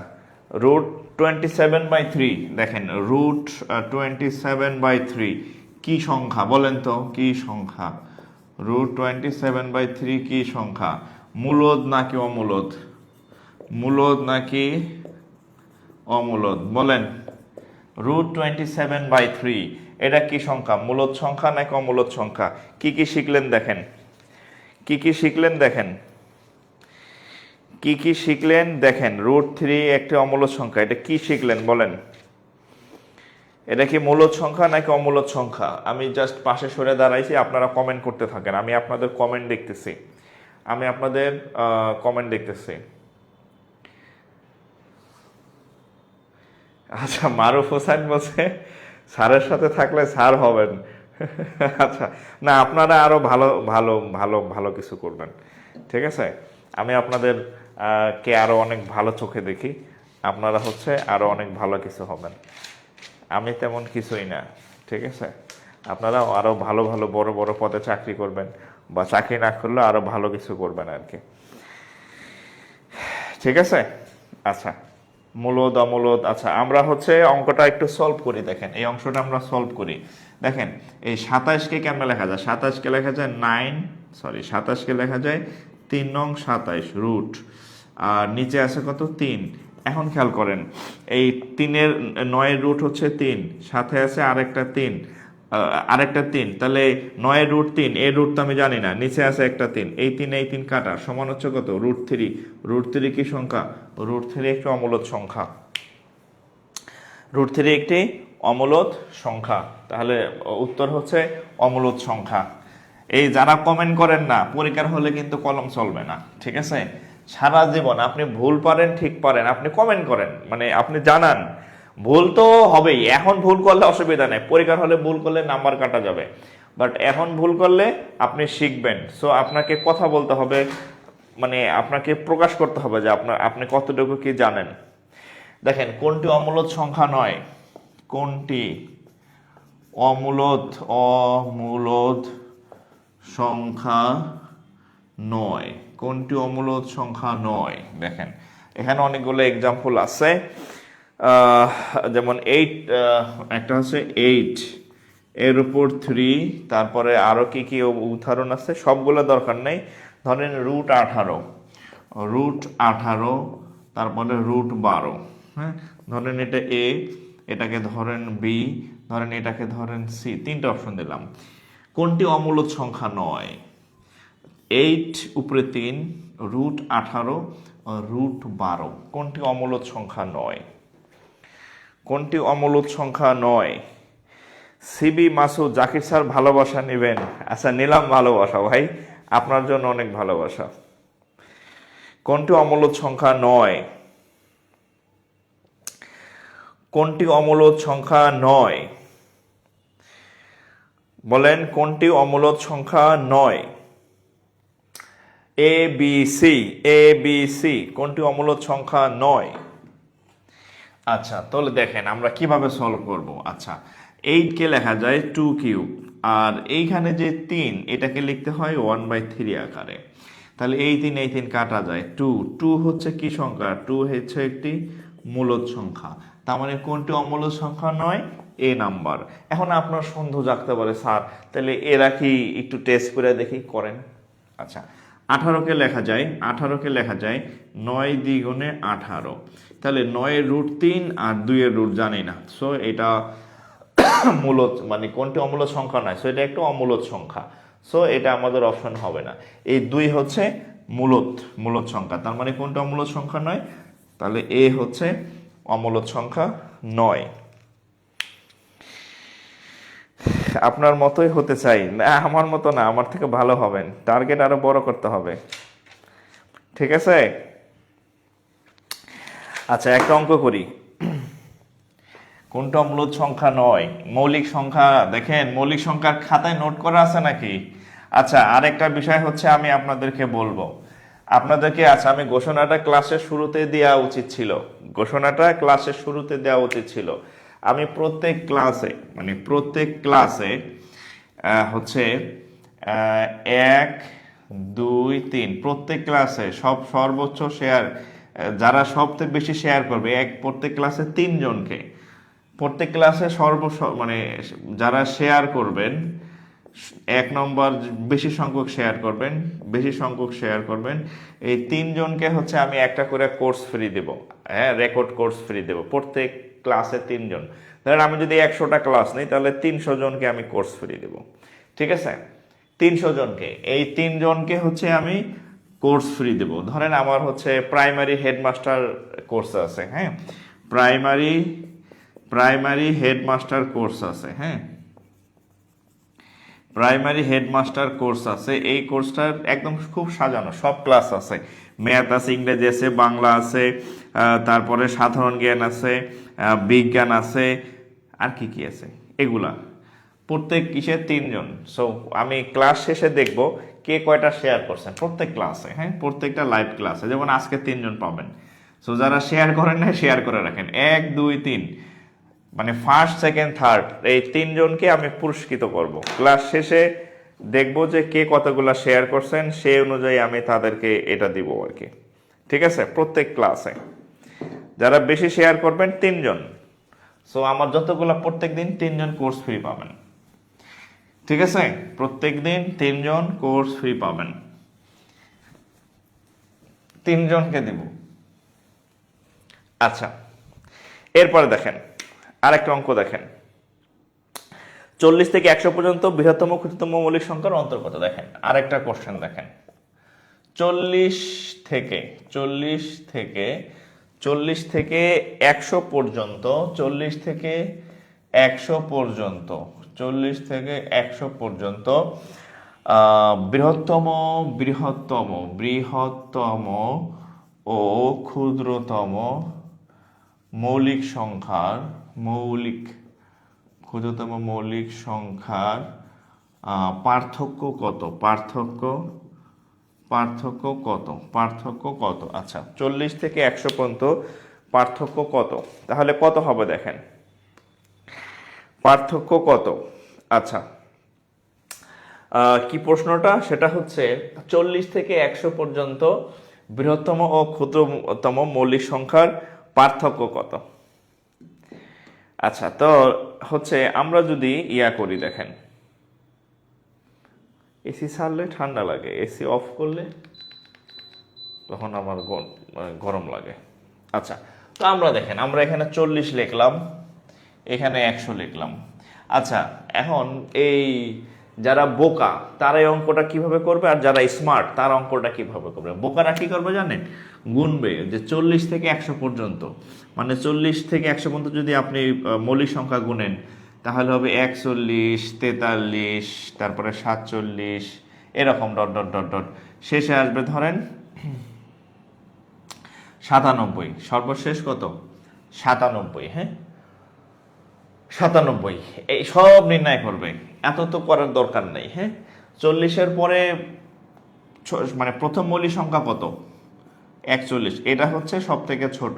√27/3, দেখেন √27/3 কি সংখ্যা বলেন তো? কি সংখ্যা? √27/3 কি সংখ্যা? মূলদ নাকি অমূলদ? মূলদ নাকি অমূলদ বলেন? √27/3 এটা কি সংখ্যা? মূলদ সংখ্যা নাকি অমূলদ সংখ্যা? কি কি শিখলেন দেখেন, কি কি শিখলেন দেখেন, কি কি শিখলেন দেখেন। √3 একটি অমূলদ সংখ্যা, এটা কি শিখলেন বলেন? এটা কি মূলদ সংখ্যা নাকি অমূলদ সংখ্যা? আমি জাস্ট পাশে সরে দাঁড়াইছি, আপনারা কমেন্ট করতে থাকেন, আমি আপনাদের কমেন্ট দেখতেছি, আমি আপনাদের কমেন্ট দেখতেছি। আচ্ছা, মারুফ হোসেন বলছে স্যারের সাথে থাকলে স্যার হবেন। আচ্ছা, না আপনারা আরো ভালো ভালো ভালো ভালো কিছু করবেন, ঠিক আছে? আমি আপনাদের কে আরো অনেক ভালো চোখে দেখি, আপনারা হচ্ছে আরো অনেক ভালো কিছু হবেন। আমি তেমন কিছুই না, ঠিক আছে? আপনারা আরো ভালো ভালো বড় বড় পদে চাকরি করবেন, বা চাকরি না করলে আরো ভালো কিছু করবেন আর কি, ঠিক আছে? আচ্ছা, মূলদ অমূলদ। আচ্ছা, আমরা হচ্ছে অঙ্কটা একটু সলভ করি। দেখেন এই অংশটা আমরা সলভ করি। দেখেন এই 27কে কেমন লেখা যায়? 27কে লেখা যায় 27কে লেখা যায় 3 নং 27 রুট, আর নিচে আছে কত? 3। এখন খেয়াল করেন এই 9-এর রুট হচ্ছে 3, সাথে আছে আরেকটা 3, তাহলে 9-এর রুট 3, এর রুট তো আমি জানি না, নিচে আছে একটা 3, এই 3 কাটা সমান হচ্ছে কত? √3। √3 কি সংখ্যা? √3 একটি অমূলদ সংখ্যা। √3 একটি অমূলদ সংখ্যা, তাহলে উত্তর হচ্ছে অমূলদ সংখ্যা। এই যারা কমেন্ট করেন না, পরীক্ষার হলে কিন্তু কলম চলবে না, ঠিক আছে? সারা জীবন আপনি ভুল পারেন ঠিক পারেন, আপনি কমেন্ট করেন, মানে আপনি জানান ভুল তো হবেই। এখন ভুল করলে অসুবিধা নেই, পরীক্ষার হলে ভুল করলে নাম্বার কাটা যাবে, বাট এখন ভুল করলে আপনি শিখবেন। সো আপনাকে কথা বলতে হবে, মানে আপনাকে প্রকাশ করতে হবে যে আপনি কতটুকু কি জানেন। দেখেন কোনটি অমূলদ সংখ্যা নয়? কোনটি অমূলদ সংখ্যা নয়? কোনটি অমূলদ সংখ্যা নয়? দেখেন এখানে অনেকগুলো এক্সাম্পল আছে, যেমন 8, একটা হচ্ছে 8 এর উপর 3, তারপরে আরো কি কি উদাহরণ আছে, সবগুলো দরকার নেই। ধরেন √18, তারপরে √12, হ্যাঁ, ধরেন এটা এ, এটাকে ধরেন বি, ধরেন এটাকে ধরেন সি, 3টা অপশন দিলাম। কোনটি অমূলদ সংখ্যা নয়? 8 উপরে 3, √18, √12, কোনটি অমূলদ সংখ্যা নয়? কোনটি অমূলদ সংখ্যা নয়? সিবি মাসুদ, জাকির স্যার ভালোবাসা নেবেন? আচ্ছা নিলাম ভালোবাসা ভাই, আপনার জন্য অনেক ভালোবাসা। কোনটি অমূলদ সংখ্যা নয়? কোনটি অমূলদ সংখ্যা নয়? বলেন কোনটি অমূলদ সংখ্যা নয়? A B C, A B C কোনটি অমূলদ সংখ্যা নয়? আচ্ছা তাহলে দেখেন আমরা কিভাবে সলভ করব। আচ্ছা 8 কে লেখা যায় 2 কিউব, আর এইখানে যে 3 এটাকে লিখতে হয় 1/3 আকারে। তাহলে এই 3 কাটা যায়, 2 হচ্ছে কি সংখ্যা? 2 হচ্ছে একটি মূলদ সংখ্যা। তার মানে কোনটি অমূলদ সংখ্যা নয়? এ নাম্বার। এখন আপনার সন্দেহ জাগতে পারে, স্যার তাহলে এরা কি একটু টেস্ট করে দেখি, করেন। আচ্ছা 18কে লেখা যায়, 18কে লেখা যায় 9 দ্বিগুণে 18। তাহলে 9 এর রুট 3 আর 2 এর রুট জানি না, সো এটা মূলদ মানে কোনটি অমূলদ সংখ্যা নয়, সো এটা একটা অমূলদ সংখ্যা, সো এটা আমাদের অপশন হবে না। এই 2 হচ্ছে মূলদ সংখ্যা, তার মানে কোনটা অমূলদ সংখ্যা নয়? তাহলে এ হচ্ছে অমূলদ সংখ্যা নয়। আপনার মতোই হতে চাই না, আমার মতো না, আমার থেকে ভালো হবেন, টার্গেট আরো বড় করতে হবে, ঠিক আছে? আচ্ছা একটা অঙ্ক করি, কোনটা মূলদ সংখ্যা নয়? মৌলিক সংখ্যা, দেখেন মৌলিক সংখ্যার খাতায় নোট করা আছে নাকি? আচ্ছা আরেকটা বিষয় হচ্ছে আমি আপনাদেরকে বলবো, আপনাদেরকে আচ্ছা আমি ঘোষণাটা ক্লাসের শুরুতে দেওয়া উচিত ছিল, ঘোষণাটা ক্লাসের শুরুতে দেওয়া উচিত ছিল। আমি প্রত্যেক ক্লাসে হচ্ছে 1 2 3 প্রত্যেক ক্লাসে সর্বোচ্চ শেয়ার, যারা সবথেকে বেশি শেয়ার করবে প্রত্যেক ক্লাসে 3 জনকে, প্রত্যেক ক্লাসে যারা শেয়ার করবেন 1 নম্বর বেশি সংখ্যক শেয়ার করবেন এই 3 জনকে হচ্ছে আমি একটা করে কোর্স ফ্রি দেব, হ্যাঁ রেকর্ড কোর্স ফ্রি দেব প্রত্যেক ক্লাসে 3 জন। ধরেন আমি যদি 100টা ক্লাস নিই তাহলে 300 জনকে আমি কোর্স ফ্রি দেব, ঠিক আছে? 300 জনকে, এই 3 জনকে হচ্ছে আমি কোর্স ফ্রি দেব। ধরেন আমার হচ্ছে প্রাইমারি হেডমাস্টার কোর্স আছে, হ্যাঁ প্রাইমারি হেডমাস্টার কোর্স আছে, হ্যাঁ প্রাইমারি হেডমাস্টার কোর্স আছে। এই কোর্সটার একদম খুব সাজানো, সব ক্লাস আছে, ম্যাথ আছে, ইংরেজি আছে, বাংলা আছে, তারপরে সাধারণ জ্ঞান আছে, বিজ্ঞান আছে, আর কি কি আছে এগুলা প্রত্যেক কিসে 3 জন। সো আমি ক্লাস শেষে দেখব কে কয়টা শেয়ার করছেন প্রত্যেক ক্লাসে, হ্যাঁ প্রত্যেকটা লাইভ ক্লাসে, যেমন আজকে 3 জন পাবেন। সো যারা শেয়ার করেন না শেয়ার করে রাখেন, 1 2 3 মানে ফার্স্ট সেকেন্ড থার্ড এই 3 জনকে আমি পুরস্কৃত করব। ক্লাস শেষে দেখব যে কে কতগুলা শেয়ার করছেন, সেই অনুযায়ী আমি তাদেরকে এটা দিব আর কি, ঠিক আছে? প্রত্যেক ক্লাসে যারা বেশি শেয়ার করবেন 3 জন, সো আমার যতগুলা প্রত্যেক দিন 3 জন কোর্স ফ্রি পাবেন, ঠিক আছে? প্রত্যেক দিন 3 জন কোর্স ফ্রি পাবেন, 3 জনকে দিব। আচ্ছা এরপরে দেখেন আরেকটা অঙ্ক দেখেন, 40 থেকে 100 পর্যন্ত বৃহত্তম ক্ষুদ্রতম মৌলিক সংখ্যার অন্তর্গত। দেখেন আরেকটা কোশ্চেন দেখেন, 40 থেকে 100 পর্যন্ত, 40 থেকে 100 পর্যন্ত বৃহত্তম ও ক্ষুদ্রতম মৌলিক সংখ্যার পার্থক্য কত? আচ্ছা 40 থেকে 100 পর্যন্ত পার্থক্য কত? তাহলে কত হবে দেখেন, পার্থক্য কত? আচ্ছা কি প্রশ্নটা? সেটা হচ্ছে 40 থেকে 100 পর্যন্ত বৃহত্তম ও ক্ষুদ্রতম মৌলিক সংখ্যার পার্থক্য কত? আচ্ছা তো হচ্ছে আমরা যদি ইয়া করি, দেখেন এসি ছাড়লে ঠান্ডা লাগে, এসি অফ করলে তখন আমার গরম লাগে। আচ্ছা তো আমরা দেখেন আমরা এখানে 40 লিখলাম, এখানে 100 লিখলাম। আচ্ছা এখন এই যারা বোকা তারা এই অঙ্কটা কিভাবে করবে, আর যারা স্মার্ট তারা অঙ্কটা কিভাবে করবে? বোকারা কি করবে জানেন? গুনবে যে 40 থেকে 100 পর্যন্ত, মানে 40 থেকে 100 পর্যন্ত যদি আপনি মৌলিক সংখ্যা গুনেন তাহলে হবে 41 43 তারপরে 47 এরকম ডট ডট ডট ডট, শেষে আসবে ধরেন 97, সর্বশেষ কত? 97, হ্যাঁ 97 এই সব নির্ণয় করবে, এত তো করার দরকার নেই। হ্যাঁ 40-এর পরে মানে প্রথম মৌলিক সংখ্যা কত? 41, এটা হচ্ছে সব থেকে ছোট।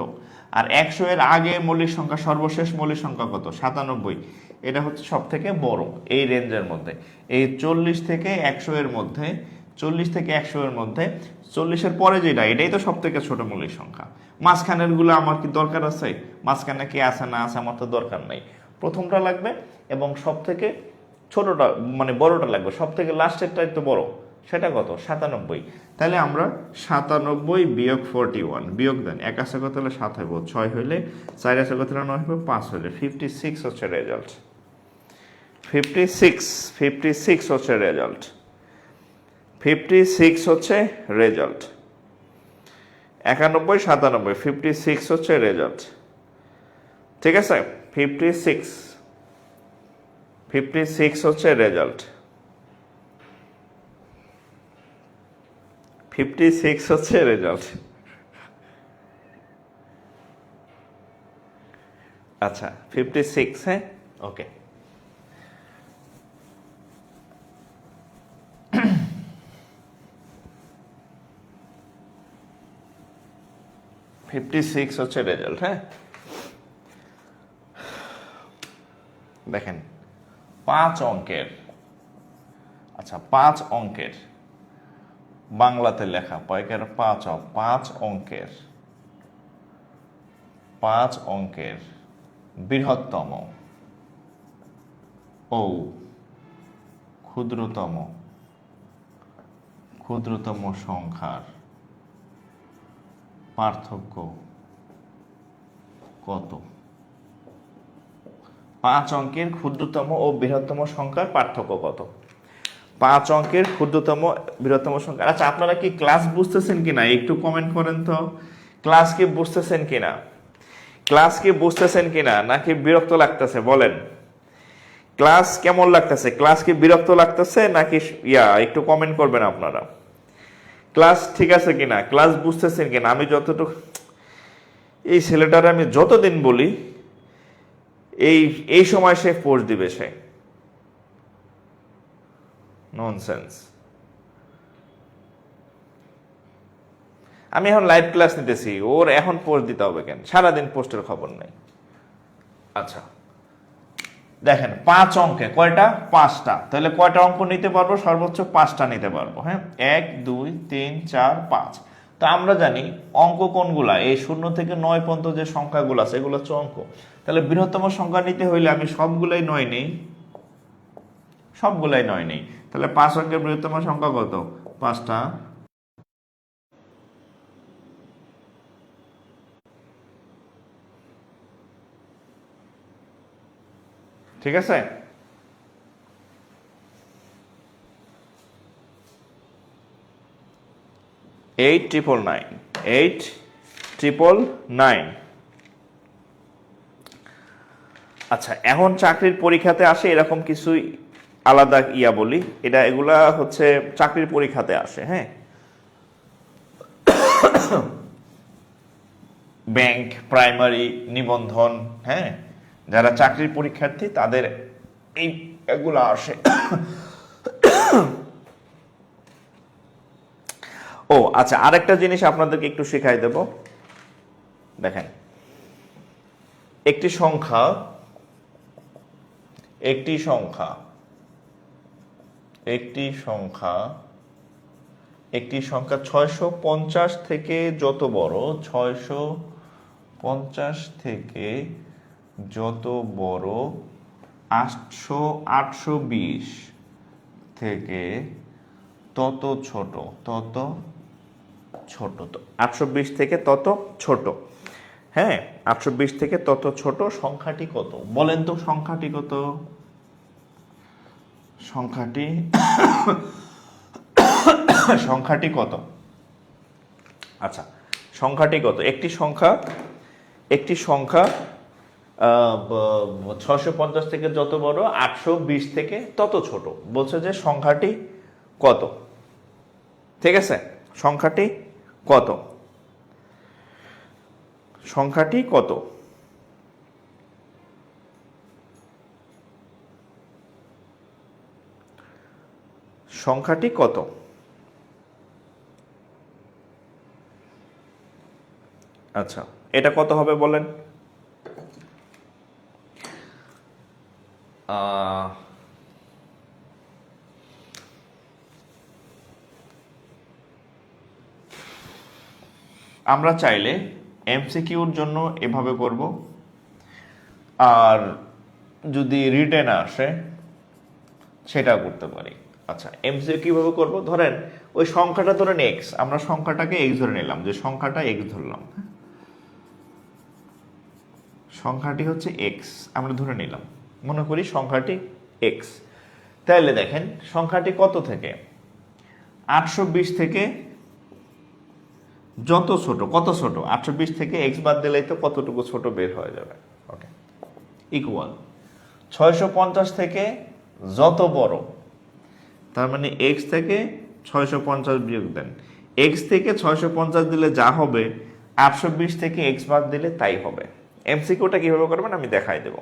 আর 100 এর আগে মৌলিক সংখ্যা, সর্বশেষ মৌলিক সংখ্যা কত? 97, এটা হচ্ছে সব থেকে বড় এই রেঞ্জের মধ্যে। এই 40 থেকে 100 এর মধ্যে, 40 থেকে 100 এর মধ্যে 40-এর পরে যেটা, এটাই তো সব থেকে ছোট মৌলিক সংখ্যা। মাঝখানের গুলো আমার কি দরকার আছে? মাঝখানে কি আছে না আছে আমার তো দরকার নাই। প্রথমটা লাগবে এবং সব থেকে ছোটটা মানে বড়টা লাগবে, সব থেকে লাস্টেরটা একটু বড়, সেটা কত? 97। তাহলে আমরা 97 বিয়োগ 41 বিয়োগ দেন, 1 আছে কত হলে 7 হইব, 6 হইলে 4 আছে কত হলে 9 হইব, 5 হইলে 56 হচ্ছে রেজাল্ট। 56 হচ্ছে রেজাল্ট। 56 হচ্ছে রেজাল্ট। 91 97 56 হচ্ছে রেজাল্ট। ঠিক আছে, 56 হচ্ছে রেজাল্ট। 56 হচ্ছে রেজাল্ট। আচ্ছা 56, হ্যাঁ, ওকে। হচ্ছে রেজাল্ট, হ্যাঁ। দেখেন 5 অঙ্কের, আচ্ছা 5 অঙ্কের বাংলাতে লেখা, 5 অঙ্কের, 5 অঙ্কের বৃহত্তম ও ক্ষুদ্রতম সংখ্যার পার্থক্য কত? 5 অঙ্কের ক্ষুদ্রতম ও বৃহত্তম সংখ্যার পার্থক্য কত? 5 অঙ্কের ক্ষুদ্রতম বৃহত্তম সংখ্যা। আচ্ছা আপনারা কি ক্লাস বুঝতেছেন কিনা একটু কমেন্ট করেন তো। ক্লাস কি বুঝতেছেন কিনা? ক্লাস কি বুঝতেছেন কিনা নাকি বিরক্ত লাগতেছে বলেন? ক্লাস কেমন লাগতেছে? ক্লাস কি বিরক্ত লাগতেছে নাকি একটু কমেন্ট করবেন আপনারা। ক্লাস ঠিক আছে কিনা, ক্লাস বুঝতেছেন কিনা? আমি যতটুকু, এই ছেলেটার আমি যতদিন বলি এই সময় সে পোস্ট দিবে, সে ননসেন্স। আমি এখন লাইভ ক্লাস নিতেছি, ওর এখন পোস্ট দিতে হবে কেন? সারাদিন পোস্টের খবর নেই। আচ্ছা দেখেন 5 অঙ্কে কয়টা? 5টা। তাহলে কয়টা অঙ্ক নিতে পারবো? সর্বোচ্চ 5টা নিতে পারবো, হ্যাঁ। 1 2 3 4 5। তো আমরা জানি অঙ্ক কোনগুলা, এই 0 থেকে 9 পর্যন্ত যে সংখ্যাগুলো আছে এগুলো হচ্ছে অঙ্ক। তাহলে বৃহত্তম সংখ্যা নিতে হইলে আমি সবগুলাই 9 নেই, সবগুলাই 9 নেই। তাহলে 5 অঙ্কের বৃহত্তম সংখ্যা কত? 5টা। ঠিক আছে, 8,999। আচ্ছা এখন চাকরির পরীক্ষাতে আসে এরকম কিছুই আলাদা বলি, এগুলা হচ্ছে চাকরির পরীক্ষাতে আসে, হ্যাঁ। ব্যাংক, প্রাইমারি, নিবন্ধন, হ্যাঁ, যারা চাকরির পরীক্ষার্থী তাদের এগুলো আসে। ও আচ্ছা, আরেকটা জিনিস আপনাদেরকে একটু শিখাই দেব। দেখেন একটি সংখ্যা 650 থেকে যত বড়, 650 থেকে যত বড়, 820 থেকে তত ছোট, তো 820 থেকে তত ছোট, হ্যাঁ, 820 থেকে তত ছোট সংখ্যাটি কত? বলেন তো সংখ্যাটি কত? সংখ্যাটি কত? আচ্ছা সংখ্যাটি কত? একটি সংখ্যা 650 থেকে যত বড়, 820 থেকে তত ছোট, বলছে যে সংখ্যাটি কত? ঠিক আছে, সংখ্যাটি কত? সংখ্যাটি কত? সংখ্যাটি কত? আচ্ছা, এটা কত হবে বলেন? আমরা চাইলে এমসিকিউর জন্য এভাবে করব, আর যদি রিটেন আসে সেটাও করতে পারি। আচ্ছা, এমসিকিউ কিভাবে করব? ধরেন ওই সংখ্যাটা ধরেন এক্স, আমরা সংখ্যাটাকে এক্স ধরে নিলাম, যে সংখ্যাটা এক্স ধরলাম, সংখ্যাটি হচ্ছে এক্স আমরা ধরে নিলাম, মনে করি সংখ্যাটি এক্স। তাহলে দেখেন সংখ্যাটি কত থেকে, 820 থেকে যত ছোট, কত ছোট, 820 থেকে এক্স বাদ দিলেই তো কতটুকু ছোট বের হয়ে যাবে। ওকে, ইকুয়াল 650 থেকে যত বড়, তার মানে এক্স থেকে 650 বিয়োগ দেন, এক্স থেকে 650 দিলে যা হবে 820 থেকে এক্স বাদ দিলে তাই হবে। এমসিকিউটা কিভাবে করবেন আমি দেখাই দেব।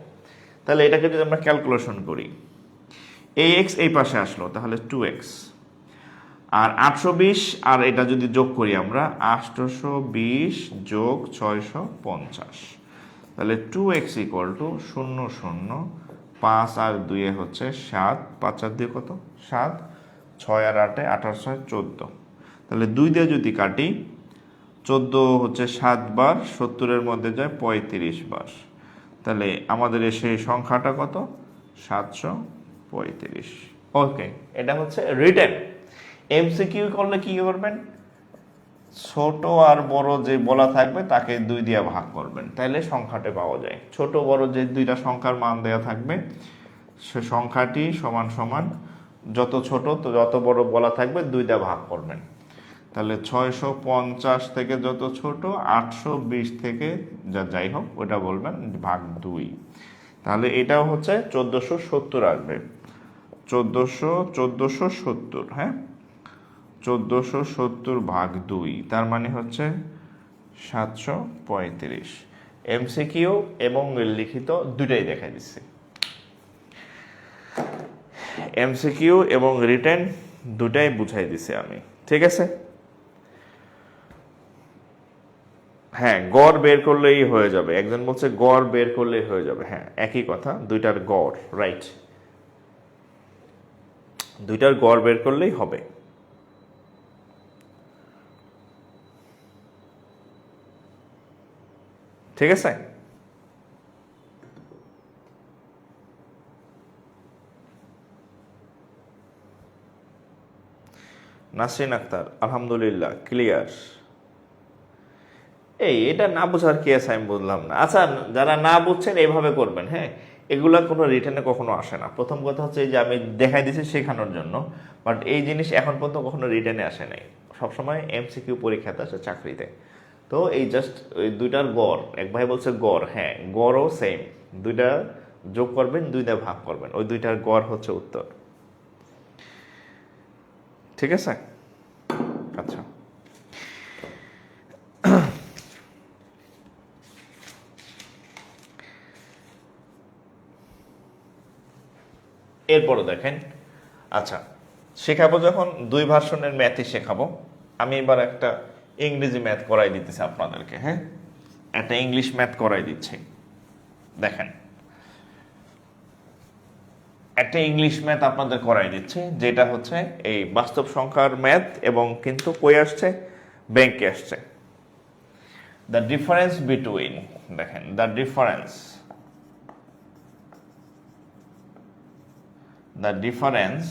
তাহলে এটাকে যদি আমরা ক্যালকুলেশন করি, এই এক্স এই পাশে আসলো, তাহলে 2x, আর 820 আর এটা যদি যোগ করি আমরা 820 যোগ 650, তাহলে 2x ইকুয়াল টু 0 0, 5 আর 2 হচ্ছে 7, 5 আর 2 কত 7, 6 আর 8 8 6 14, তাহলে 2 দিয়ে যদি কাটি 14 হচ্ছে 7 বার, 70-এর মধ্যে যায় 35 বার, তাহলে আমাদের সেই সংখ্যাটা কত 735। ওকে, এটা হচ্ছে রিটেন। এমসিকিউ করলে কি করবেন, ছোট আর বড় যে বলা থাকবে তাকে 2 দিয়ে ভাগ করবেন, তাহলে সংখ্যাটা পাওয়া যায়। ছোট বড় যে দুইটা সংখ্যার মান দেওয়া থাকবে সে সংখ্যাটি সমান সমান যত ছোট তো যত বড় বলা থাকবে 2 দিয়ে ভাগ করবেন, তাহলে 650 থেকে যত ছোট, 820 থেকে যা যাই হোক ওটা বলবেন ভাগ 2, তাহলে এটাও হচ্ছে 1470 আসবে, 1470, হ্যাঁ 1470 ভাগ 2, তার মানে হচ্ছে 735। এমসিকিউ এবং লিখিত দুটাই দেখাই দিচ্ছি, এমসিকিউ এবং রিটেন দুটাই বুঝাই দিছি আমি, ঠিক আছে। হ্যাঁ, গড় বের করলেই হয়ে যাবে, একজন বলছে গড় বের করলেই হয়ে যাবে, হ্যাঁ একই কথা, দুইটার গড়, রাইট, দুইটার গড় বের করলেই হবে। ঠিক আছে, নাসরিন আক্তার আলহামদুলিল্লাহ ক্লিয়ার। এটা না বোঝার কি আছে আমি বুঝলাম না। আচ্ছা, যারা না বুঝছেন এইভাবে করবেন, হ্যাঁ এগুলা কোনো রিটার্নে কখনো আসে না। প্রথম কথা হচ্ছে যে আমি দেখাই দিচ্ছি শেখানোর জন্য, বাট এই জিনিস এখন পর্যন্ত কখনো রিটার্নে আসে নাই, সবসময় এমসিকিউ পরীক্ষাতে আসে চাকরিতে। তো এই জাস্ট ওই দুইটার গড়, এক ভাই বলছে গড়, হ্যাঁ গড়ও সেম, দুইটা যোগ করবেন 2 দিয়ে ভাগ করবেন, ওই দুইটার গড় হচ্ছে উত্তর, ঠিক আছে। আচ্ছা, এরপরও দেখেন, আচ্ছা শেখাবো যখন 2 ভার্সনের ম্যাথই শেখাবো, আমি এবার একটা ইংরেজি ম্যাথ করাই দিতেছি আপনাদেরকে, হ্যাঁ একটা ইংলিশ ম্যাথ করাই দিচ্ছি। দেখেন একটা ইংলিশ ম্যাথ আপনাদের করাই দিচ্ছি, যেটা হচ্ছে এই বাস্তব সংখ্যার ম্যাথ, এবং কিন্তু কই আসছে, ব্যাংকে আসছে। দ্য ডিফারেন্স বিটুইন, দেখেন the difference, the difference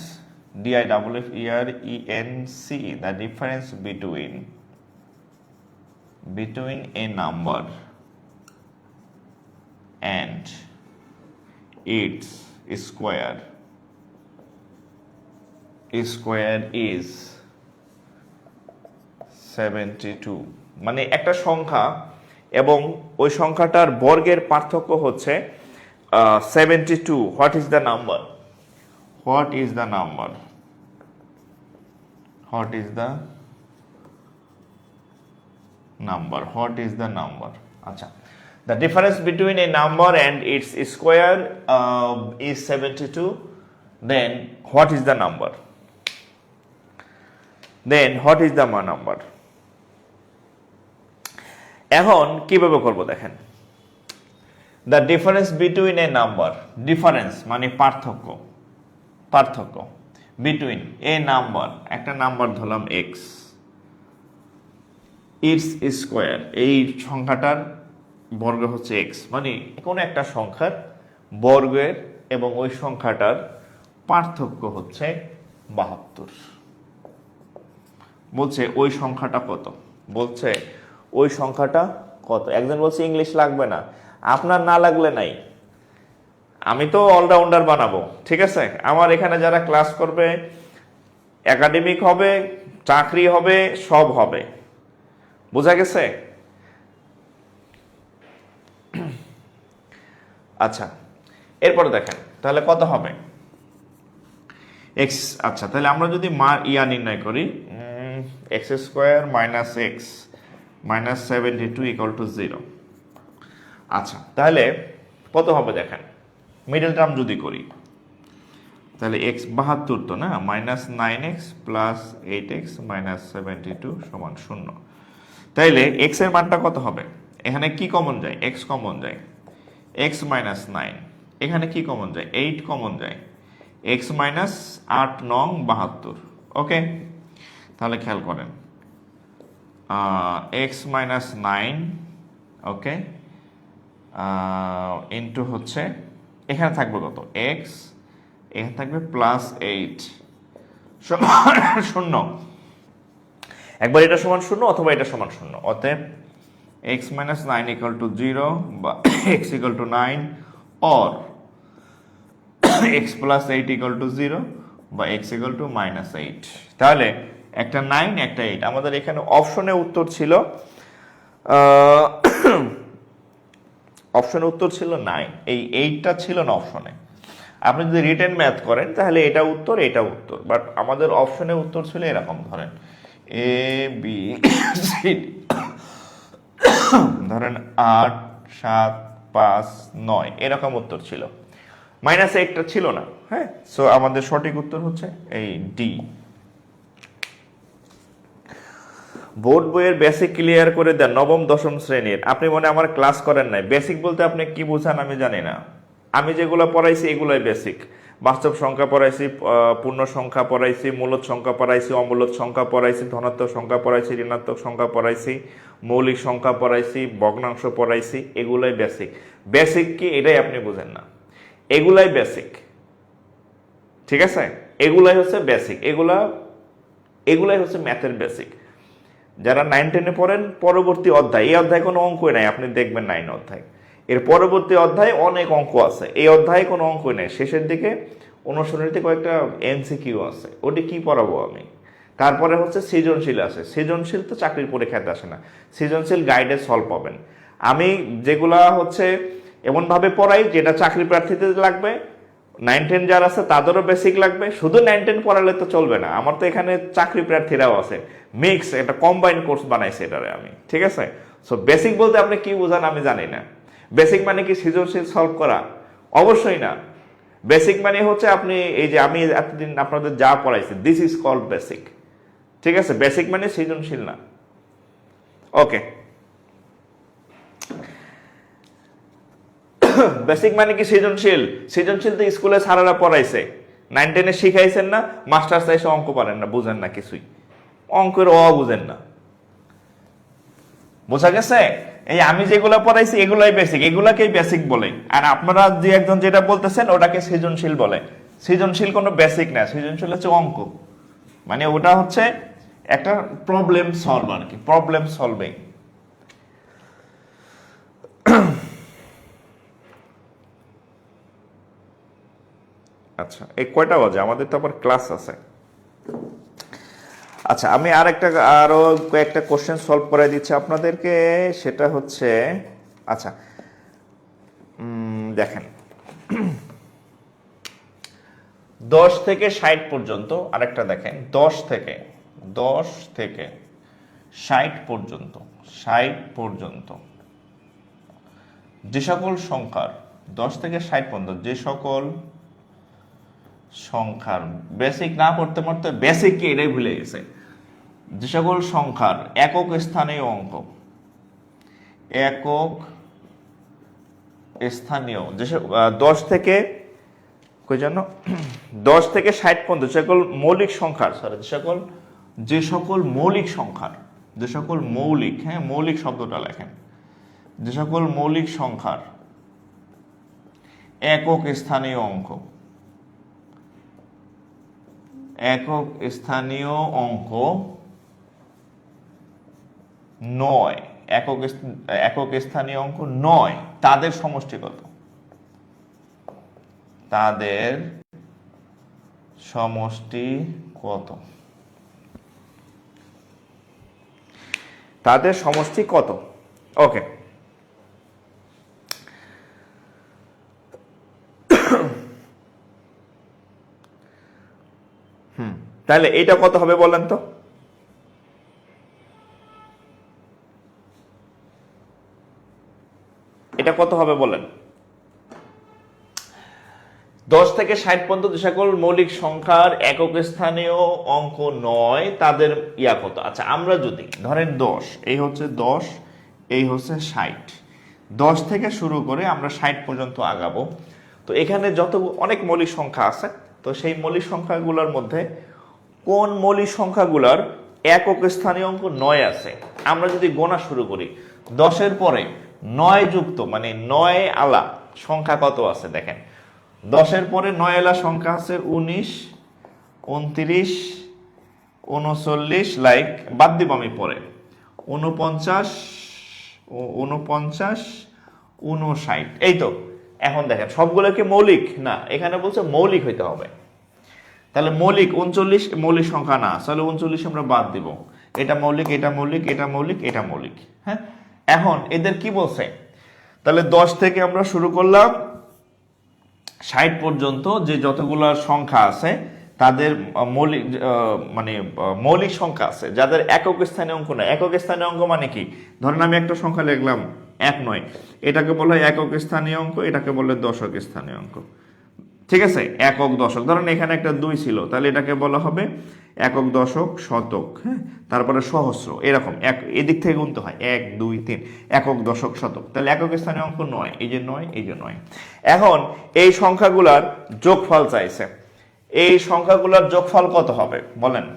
DIFFERENC, the difference between a number and its square is 72, মানে একটা সংখ্যা এবং ওই সংখ্যাটার বর্গের পার্থক্য হচ্ছে 72। What is the number, what is the number, what is the number, what is the number? আচ্ছা, the difference between a number and its square is 72, then what is the number, then what is the number? এখন কিভাবে করব দেখেন, the difference between A number, difference মানে পার্থক্য, পার্থক্য between এ number, একটা number ধরলাম এক্স, ইটস স্কোয়ার, এই সংখ্যাটার বর্গ হচ্ছে এক্স, মানে কোনো একটা সংখ্যার বর্গের এবং ওই সংখ্যাটার পার্থক্য হচ্ছে 72। বলছে ওই সংখ্যাটা কত, বলছে ওই সংখ্যাটা কত। একজন বলছে ইংলিশ লাগবে না, আপনার না লাগলে নাই, আমি তো অলরাউন্ডার বানাবো, ঠিক আছে। আমার এখানে যারা ক্লাস করবে একাডেমিক হবে, চাকরি হবে, সব হবে, বোঝা গেছে। আচ্ছা, এরপরে দেখেন তাহলে কত হবে এক্স। আচ্ছা, তাহলে আমরা যদি নির্ণয় করি, x square minus x minus 72 equal to 0। আচ্ছা, তাহলে কত হবে দেখেন, মিডল টার্ম যদি করি তাহলে এক্স 72 তো না, minus 9x plus 8x minus 72 সমান 0। তাইলে এক্স এর মানটা কত হবে, এখানে কি কমন যায়, এক্স কমন যায়, এক্স মাইনাস 9, এখানে কি কমন যায়, 8 কমন যায়, এক্স মাইনাস 8 নং 72। ওকে, তাহলে খেয়াল করেন, এক্স মাইনাস 9, ওকে, ইন্টু হচ্ছে এখানে থাকবে কত এক্স, এখানে থাকবে প্লাস 8 শূন্য, একবার এটা সমান 0 অথবা এটা সমান 0, অতএব x minus 9 equal to 0 বা x equal to 9 or x plus 8 equal to 0 বা x equal to minus 8। তাহলে একটা 9 একটা 8, আমাদের এখানে অপশনে উত্তর ছিল অপশনে উত্তর ছিল 9, এই 8টা ছিল না অপশনে। আপনি যদি রিটেন ম্যাথ করেন তাহলে এটা উত্তর, এটা উত্তর, বাট আমাদের অপশনে উত্তর ছিল এরকম, ধরেন এ বি সি, ধরেন 8 7 5 9 এরকম উত্তর ছিল, মাইনাস 8টা ছিল না। হ্যাঁ, সো আমাদের সঠিক উত্তর হচ্ছে এই ডি। বোর্ড বইয়ের বেসিক ক্লিয়ার করে দেন নবম দশম শ্রেণীর। আপনি মনে আমার ক্লাস করেন নাই, বেসিক বলতে আপনি কি বুঝান আমি জানি না, আমি যেগুলো পড়াইছি এগুলোই বেসিক। বাস্তব সংখ্যা পড়াইছি, পূর্ণ সংখ্যা পড়াইছি, মূলদ সংখ্যা পড়াইছি, অমূলদ সংখ্যা পড়াইছি, ধনাত্মক সংখ্যা পড়াইছি, ঋণাত্মক সংখ্যা পড়াইছি, মৌলিক সংখ্যা পড়াইছি, ভগ্নাংশ পড়াইছি, এগুলাই বেসিক। বেসিক কি এটাই আপনি বুঝেন না, এগুলাই বেসিক, ঠিক আছে, এগুলাই হচ্ছে বেসিক, এগুলাই হচ্ছে ম্যাথের বেসিক। যারা 9 10-এ পড়েন পরবর্তী অধ্যায়, এই অধ্যায় কোনো অঙ্কই নাই, আপনি দেখবেন 9 অধ্যায়, এর পরবর্তী অধ্যায়ে অনেক অঙ্ক আছে, এই অধ্যায়ে কোনো অঙ্ক নেই, শেষের দিকে অনুশীলনীতে কয়েকটা এমসিকিউ আছে, ওটি কি পড়াবো আমি। তারপরে হচ্ছে সৃজনশীল আছে, সৃজনশীল তো চাকরির পরীক্ষাতে আসে না, সৃজনশীল গাইডে সলভ পাবেন। আমি যেগুলা হচ্ছে এমনভাবে পড়াই যেটা চাকরি প্রার্থীদের লাগবে, 9 10 যারা আছে তাদেরও বেসিক লাগবে। শুধু 9 10 পড়ালে তো চলবে না, আমার তো এখানে চাকরি প্রার্থীরাও আছে, মিক্স একটা কম্বাইন কোর্স বানাইছি এটারে আমি, ঠিক আছে। সো বেসিক বলতে আপনি কি বুঝান আমি জানি না। বেসিক মানে কি সৃজনশীল সলভ করা? অবশ্যই না। বেসিক মানে হচ্ছে আপনি এই যে আমি এতদিন আপনাদের যা পড়াইছি, দিস ইজ কল্ড বেসিক, ঠিক আছে। বেসিক মানে সৃজনশীল না। ওকে, বেসিক মানে কি সৃজনশীল? সৃজনশীল তো স্কুলে স্যারেরা পড়াইছে, 9 10-এ শিখাইছেন না, মাস্টার্স এসে অঙ্ক পারেন না, বুঝেন না কিছুই, অঙ্কের বুঝেন না, বোঝা গেছে। এই আমি যেগুলো পড়াইছি এগুলাই বেসিক, এগুলাকেই বেসিক বলে। আর আপনারা যে একজন যেটা বলতেছেন ওটাকে সৃজনশীল বলে। সৃজনশীল কোনো বেসিক না, সৃজনশীল হচ্ছে অঙ্ক, মানে ওটা হচ্ছে একটা প্রবলেম সলভ আর কি, প্রবলেম সলভিং। আচ্ছা, এই কয়টা বাজে? আমাদের তো আবার ক্লাস আছে। আচ্ছা, আমি আরো কয়েকটা কোশ্চেন সলভ করে দিচ্ছি আপনাদেরকে, সেটা হচ্ছে আচ্ছা দেখেন 10 থেকে 60 পর্যন্ত, আরেকটা দেখেন 10 থেকে 60 পর্যন্ত, 60 পর্যন্ত যে সকল সংখ্যার 10 থেকে 60 পর্যন্ত যে সকল সংখ্যার, বেসিক না পড়তে পড়তে বেসিক কি এটাই ভুলে গেছে, যে সকল সংখ্যার একক স্থানীয় অঙ্ক, একক স্থানীয় যে 10 থেকে কই জানো 10 থেকে 60 পর্যন্ত যে সকল মৌলিক সংখ্যার যে সকল মৌলিক সংখ্যার যে সকল মৌলিক, হ্যাঁ মৌলিক শব্দটা লেখেন, যে সকল মৌলিক সংখ্যার একক স্থানীয় অঙ্ক, একক স্থানীয় অঙ্ক 9, একক স্থানীয় অঙ্ক 9 তাদের সমষ্টি কত? তাদের সমষ্টি কত? তাদের সমষ্টি কত? ওকে, তাহলে এটা কত হবে বলেন তো? এটা কত হবে বলেন? 10 থেকে 60 পর্যন্ত যে সকল মৌলিক সংখ্যার একক স্থানীয় অঙ্ক 9 তাদের ইয়া কত? আচ্ছা, আমরা যদি ধরেন 10, এই হচ্ছে 10, এই হচ্ছে 60, 10 থেকে শুরু করে আমরা 60 পর্যন্ত আগাবো। তো এখানে যত অনেক মৌলিক সংখ্যা আছে, তো সেই মৌলিক সংখ্যাগুলোর মধ্যে কোন মৌলিক সংখ্যাগুলোর একক স্থানীয় অঙ্ক 9 আছে? আমরা যদি গোনা শুরু করি, 10-এর পরে 9 যুক্ত মানে 9 আলা সংখ্যা কত আছে দেখেন। 10-এর পরে 9 আলা সংখ্যা আছে 19, 29, 39, লাইক বাদ দিব আমি পরে 49, 59, এই তো। এখন দেখেন সবগুলো কি মৌলিক? না, এখানে বলছে মৌলিক হইতে হবে। তাহলে মৌলিক 39 মৌলিক সংখ্যা না, তাহলে 39 আমরা বাদ দিব। এটা মৌলিক, এটা মৌলিক, এটা মৌলিক, এটা মৌলিক। হ্যাঁ, এখন এদের কি বলছে? তাহলে 10 থেকে আমরা শুরু করলাম 60 পর্যন্ত যে যতগুলো সংখ্যা আছে তাদের মৌলিক মানে মৌলিক সংখ্যা আছে যাদের একক স্থানীয় অঙ্ক না। একক স্থানীয় অঙ্ক মানে কি? ধরেন আমি একটা সংখ্যা লিখলাম 19, এটাকে বলা হয় একক স্থানীয় অঙ্ক, এটাকে বলে দশক স্থানীয় অঙ্ক। ঠিক আছে, একক দশক। ধরেন এখানে একটা 2 ছিল, তাহলে এটাকে বলা হবে একক দশক শতক। হ্যাঁ, তারপরে সহস্র, এরকম এদিক থেকে গুনতে হয় 1 2 3 একক দশক শতক। তাহলে একক স্থানীয় অঙ্ক 9, এই যে 9, এই যে 9। এখন এই সংখ্যাগুলার যোগফল চাইছে। এই সংখ্যাগুলোর যোগফল কত হবে বলেন?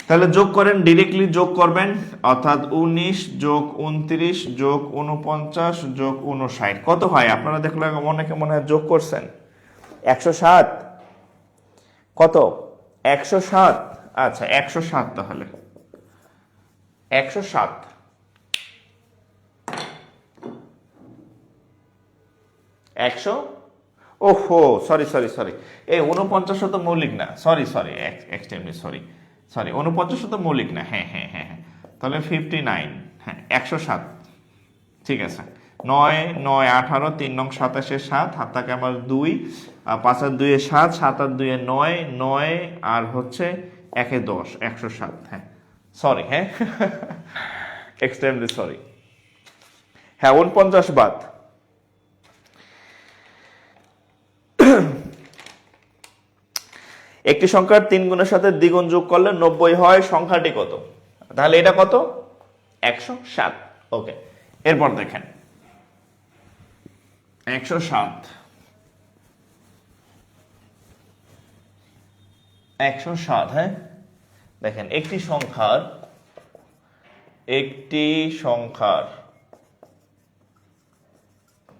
তাহলে যোগ করেন, ডিরেক্টলি যোগ করবেন, অর্থাৎ 19 যোগ 29 যোগ 49 যোগ 59 কত হয়? আপনারা দেখলে অনেকে মনে হয় যোগ করছেন। 107 কত? 107। আচ্ছা 107, তাহলে 107 100, ওহো সরি, এই 49 তো মৌলিক না, সরি এক্সট্রিমলি সরি 49 তো মৌলিক না। হ্যাঁ, তাহলে 59, হ্যাঁ 107, ঠিক আছে। 9 9 18, 3 নং 27, 7 হাত থাকে আমার 2, 5 আর 2 7, 7 আর 2 9, 9 আর হচ্ছে 1 10, 107। হ্যাঁ সরি, হ্যাঁ এক্সট্রিমলি সরি। হ্যাঁ 49 বাদ। একটি সংখ্যার 3 গুণের সাথে দ্বিগুণ যোগ করলে 90 হয়, সংখ্যাটি কত? তাহলে এটা কত? 107। ওকে, এরপর দেখেন 107, হ্যাঁ দেখেন একটি সংখ্যার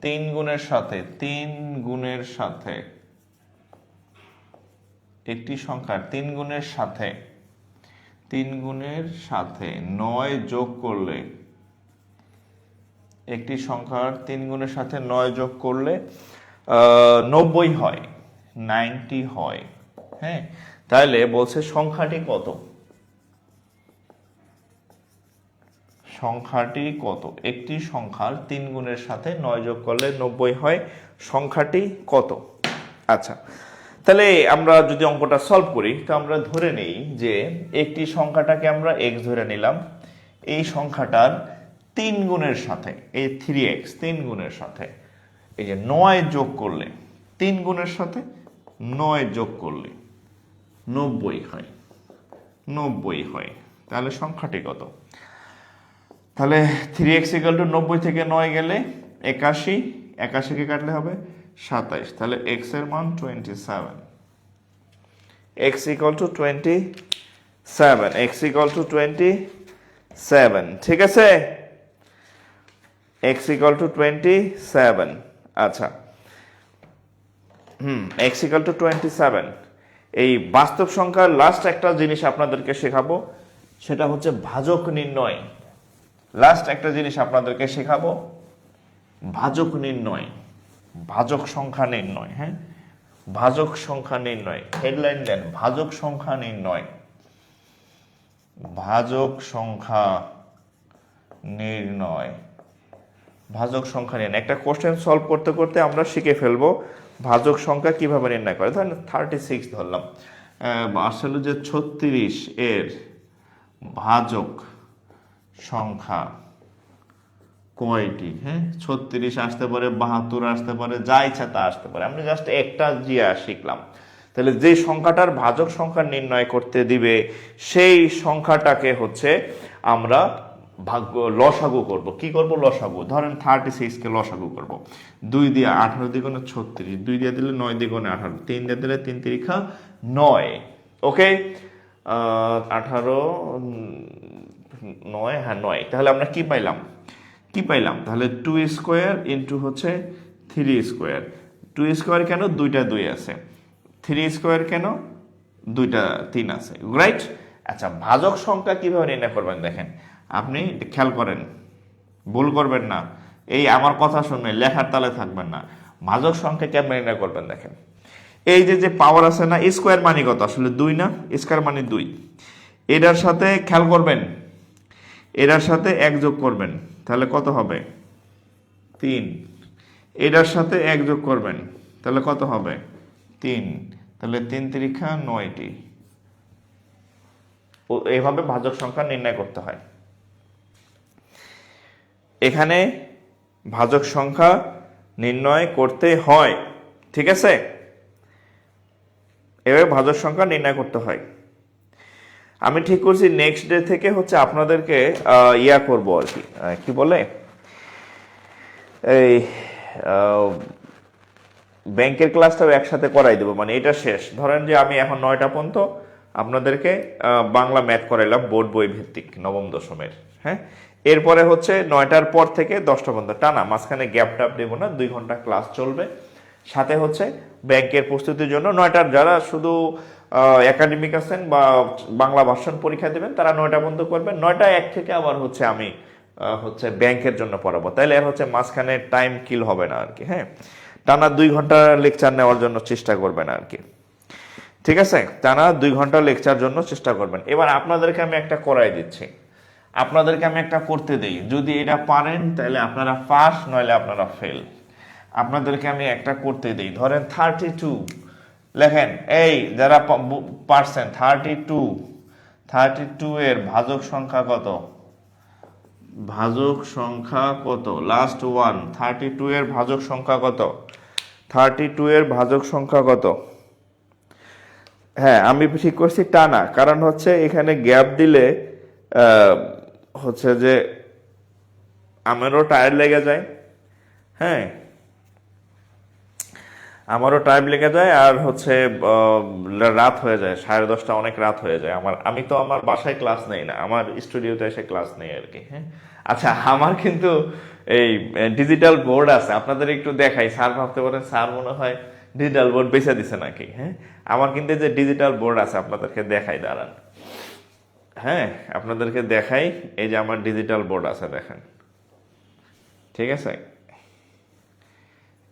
3 গুণের সাথে একটি সংখ্যার 3 গুণের সাথে 9 যোগ করলে, একটি সংখ্যার 3 গুণের সাথে 9 যোগ করলে 90 হয়, 90 হয়। হ্যাঁ, তাহলে বলছে সংখ্যাটি কত? সংখ্যাটি কত? একটি সংখ্যার 3 গুণের সাথে 9 যোগ করলে 90 হয়, সংখ্যাটি কত? আচ্ছা, তাহলে আমরা যদি অঙ্কটা সলভ করি, তো আমরা ধরে নেই যে একটি সংখ্যাটাকে আমরা x ধরে নিলাম, এই সংখ্যাটার 3 গুণের সাথে, এই 3x 3 গুণের সাথে এই যে 9 যোগ করলে, 3 গুণের সাথে 9 যোগ করলে 90 হয়, 90 হয়। তাহলে সংখ্যাটি কত? তাহলে 3x = 90 থেকে 9 গেলে 81, 81কে কাটলে হবে 27, তাহলে x এর মান 27, x = 27, x = 27, ঠিক আছে, x = 27, আচ্ছা x = 27। এই বাস্তব সংখ্যার লাস্ট একটা জিনিস আপনাদেরকে শেখাবো, সেটা হচ্ছে ভাজক নির্ণয়। লাস্ট একটা জিনিস আপনাদেরকে শেখাবো, ভাজক নির্ণয়, ভাজক সংখ্যা নির্ণয়। হ্যাঁ, ভাজক সংখ্যা নির্ণয়, হেডলাইন দেন, ভাজক সংখ্যা নির্ণয়, ভাজক সংখ্যা নির্ণয়, ভাজক সংখ্যা নির্ণয়। একটা কোশ্চেন সলভ করতে করতে আমরা শিখে ফেলবো ভাজক সংখ্যা কিভাবে নির্ণয় করে। ধরেন 36 ধরলাম, আসলে যে 36 এর ভাজক সংখ্যা কয়টি? হ্যাঁ, 36 আসতে পারে, 72 আসতে পারে, যা ইচ্ছা তা আসতে পারে, আমরা জাস্ট একটা জিয়া শিখলাম। তাহলে যে সংখ্যাটার ভাজক সংখ্যা নির্ণয় করতে দিবে সেই সংখ্যাটাকে হচ্ছে আমরা লসাগু করব। কি করব? লসাগু। ধরেন 36 কে লসাগু করব, 2 দিয়ে 18 দ্বিগুণে 36, 2 দিয়ে দিলে 9 দ্বিগুণে 18, 3 দিয়ে দিলে 3 তিরিখা 9। ওকে, 18 9, হ্যাঁ 9। তাহলে আমরা কি পাইলাম? তাহলে 2 স্কোয়ার ইন্টু হচ্ছে 3 স্কোয়ার। 2 স্কোয়ার কেন? 2টা 2 আছে। 3 স্কোয়ার কেন? 2টা 3 আছে, রাইট? আচ্ছা, ভাজক সংখ্যা কিভাবে নির্ণয় করবেন দেখেন, আপনি খেয়াল করেন, ভুল করবেন না, এই আমার কথা শুনবেন, লেখার তালে থাকবেন না। ভাজক সংখ্যা কেমন নির্ণয় করবেন দেখেন, এই যে পাওয়ার আছে না, স্কোয়ার মানে কত? আসলে 2 না, স্কোয়ার মানে 2। এটার সাথে খেয়াল করবেন, এটার সাথে 1 যোগ করবেন, তাহলে কত হবে? 3। এটার সাথে 1 যোগ করবেন, তাহলে কত হবে? 3। তাহলে 3 তিরিখা 9টি। এইভাবে ভাজক সংখ্যা নির্ণয় করতে হয়। এখানে ভাজক সংখ্যা নির্ণয় করতে হয়, ঠিক আছে? এভাবে ভাজক সংখ্যা নির্ণয় করতে হয়। আমি ঠিক করছি নেক্সট ডে থেকে হচ্ছে আপনাদেরকে ইয়া করব আর কি, কি বলে, এই ব্যাংকের ক্লাসটাও একসাথে করাই দেবো। মানে এটা শেষ, ধরেন যে আমি এখন 9টা পর্যন্ত আপনাদেরকে বাংলা ম্যাথ করাইলাম, বোর্ড বই ভিত্তিক, নবম দশমের। হ্যাঁ, এরপরে হচ্ছে 9টার পর থেকে 10টা পর্যন্ত টানা, মাঝখানে গ্যাপ ট্যাপ দেবো না, 2 ঘন্টা ক্লাস চলবে। সাথে হচ্ছে ব্যাংকের প্রস্তুতির জন্য 9টার যারা শুধু একাডেমিক আছেন বা বাংলা ভার্সন পরীক্ষা দেবেন তারা 9টা পর্যন্ত করবেন। 9টা 1 থেকে আবার হচ্ছে আমি হচ্ছে ব্যাংকের জন্য পড়াবো, তাইলে আর হচ্ছে মাঝখানে টাইম কিল হবে না আর কি। হ্যাঁ, টানা 2 ঘন্টা লেকচার নেওয়ার জন্য চেষ্টা করবেন আর কি, ঠিক আছে? টানা 2 ঘন্টা লেকচার জন্য চেষ্টা করবেন। এবার আপনাদেরকে আমি একটা করাই দিচ্ছি, আপনাদেরকে আমি একটা করতে দেই, যদি এটা পারেন তাহলে আপনারা পাস, নইলে আপনারা ফেল। আপনাদেরকে আমি একটা করতে দেই, ধরেন 32 লেখেন, এই যারা পারছেন 32 এর ভাজক সংখ্যা কত? ভাজক সংখ্যা কত? লাস্ট ওয়ান, 32 এর ভাজক সংখ্যা কত? 32 এর ভাজক সংখ্যা কত? হ্যাঁ, আমি ঠিক করছি টানা, কারণ হচ্ছে এখানে গ্যাপ দিলে হচ্ছে যে আমারও টায়ার লেগে যায়। হ্যাঁ, আমারও টাইম লেগে যায়, আর হচ্ছে রাত হয়ে যায়, 10:30 অনেক রাত হয়ে যায় আমার। আমি তো আমার বাসায় ক্লাস নেই না, আমার স্টুডিওতে এসে ক্লাস নেই আর কি। হ্যাঁ, আচ্ছা, আমার কিন্তু এই ডিজিটাল বোর্ড আছে, আপনাদের একটু দেখাই। স্যার ভাবতে পারেন স্যার মনে হয় ডিজিটাল বোর্ড বেচে দিছে নাকি। হ্যাঁ, আমার কিন্তু যে ডিজিটাল বোর্ড আছে আপনাদেরকে দেখাই, দাঁড়ান। হ্যাঁ, আপনাদেরকে দেখাই, এই যে আমার ডিজিটাল বোর্ড আছে, দেখেন, ঠিক আছে?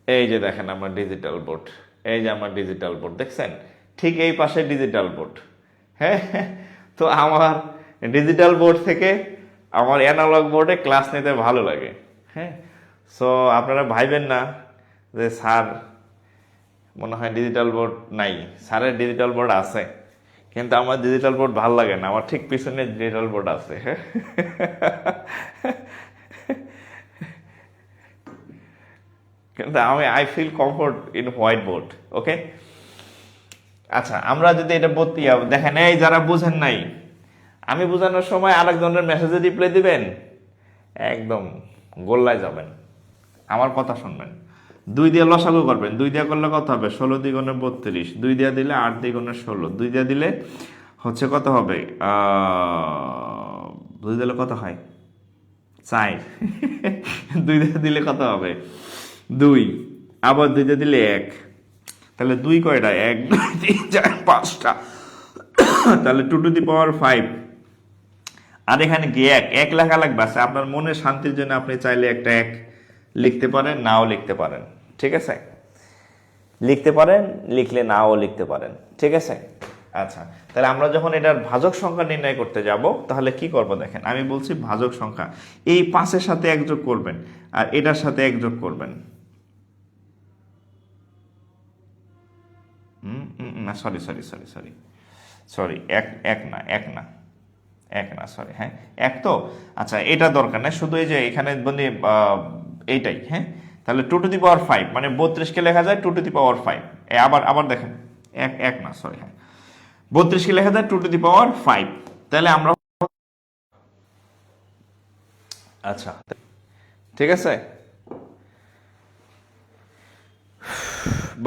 এই যে দেখেন আমার ডিজিটাল বোর্ড, এই যে আমার ডিজিটাল বোর্ড দেখছেন, ঠিক এই পাশে ডিজিটাল বোর্ড। হ্যাঁ, তো আমার ডিজিটাল বোর্ড থেকে আমার অ্যানালগ বোর্ডে ক্লাস নিতে ভালো লাগে। হ্যাঁ, সো আপনারা ভাইবেন না যে স্যার মনে হয় ডিজিটাল বোর্ড নাই। স্যারের ডিজিটাল বোর্ড আছে, কিন্তু আমার ডিজিটাল বোর্ড ভালো লাগে না, আমার ঠিক পিছনে ডিজিটাল বোর্ড আছে। হ্যাঁ, কিন্তু I feel comfort in white board. Okay, আচ্ছা, আমরা যদি এটা দেখেন, এই যারা বুঝেন নাই, আমি বোঝানোর সময় আরেকজনের মেসেজে রিপ্লাই দিবেন, একদম গোল্লায় যাবেন, আমার কথা শুনবেন। 2 দিয়ে লসাগু করবেন, 2 দিয়ে করলে কত হবে? 16 দ্বিগুণে 32, 2 দিয়ে দিলে 8 দ্বিগুণে 16, 2 দিয়ে দিলে হচ্ছে কত হবে? 2 দিলে কত হয়? 4। 2 দিয়ে দিলে কত হবে? 2, আবার 2 দিয়ে দিলে 1, তাহলে 2 কয়টা? 1 2 3 4 5টা, তাহলে 2 টু দি পাওয়ার 5। আর এখানে কি এক লেখা লাগবে? আছে আপনার মনের শান্তির জন্য আপনি চাইলে একটা 1 লিখতে পারেন, নাও লিখতে পারেন, ঠিক আছে? লিখতে পারেন, লিখলে নাও লিখতে পারেন, ঠিক আছে? আচ্ছা, তাহলে আমরা যখন এটার ভাজক সংখ্যা নির্ণয় করতে যাব তাহলে কি করব দেখেন, আমি বলছি ভাজক সংখ্যা, এই 5-এর সাথে 1 যোগ করবেন আর এটার সাথে 1 যোগ করবেন। না, sorry sorry sorry sorry sorry, এক না, সরি, হ্যাঁ 1 তো। আচ্ছা, এটা দরকার নেই, শুধু এই যে এখানে মানে এইটাই, হ্যাঁ। তাহলে 2 টু দি পাওয়ার 5 মানে 32কে লেখা যায় 2 টু দি পাওয়ার 5। আবার আবার দেখেন, এক না, সরি, হ্যাঁ 32কে লেখা যায় 2 টু দি পাওয়ার 5। তাহলে আমরা, আচ্ছা ঠিক আছে,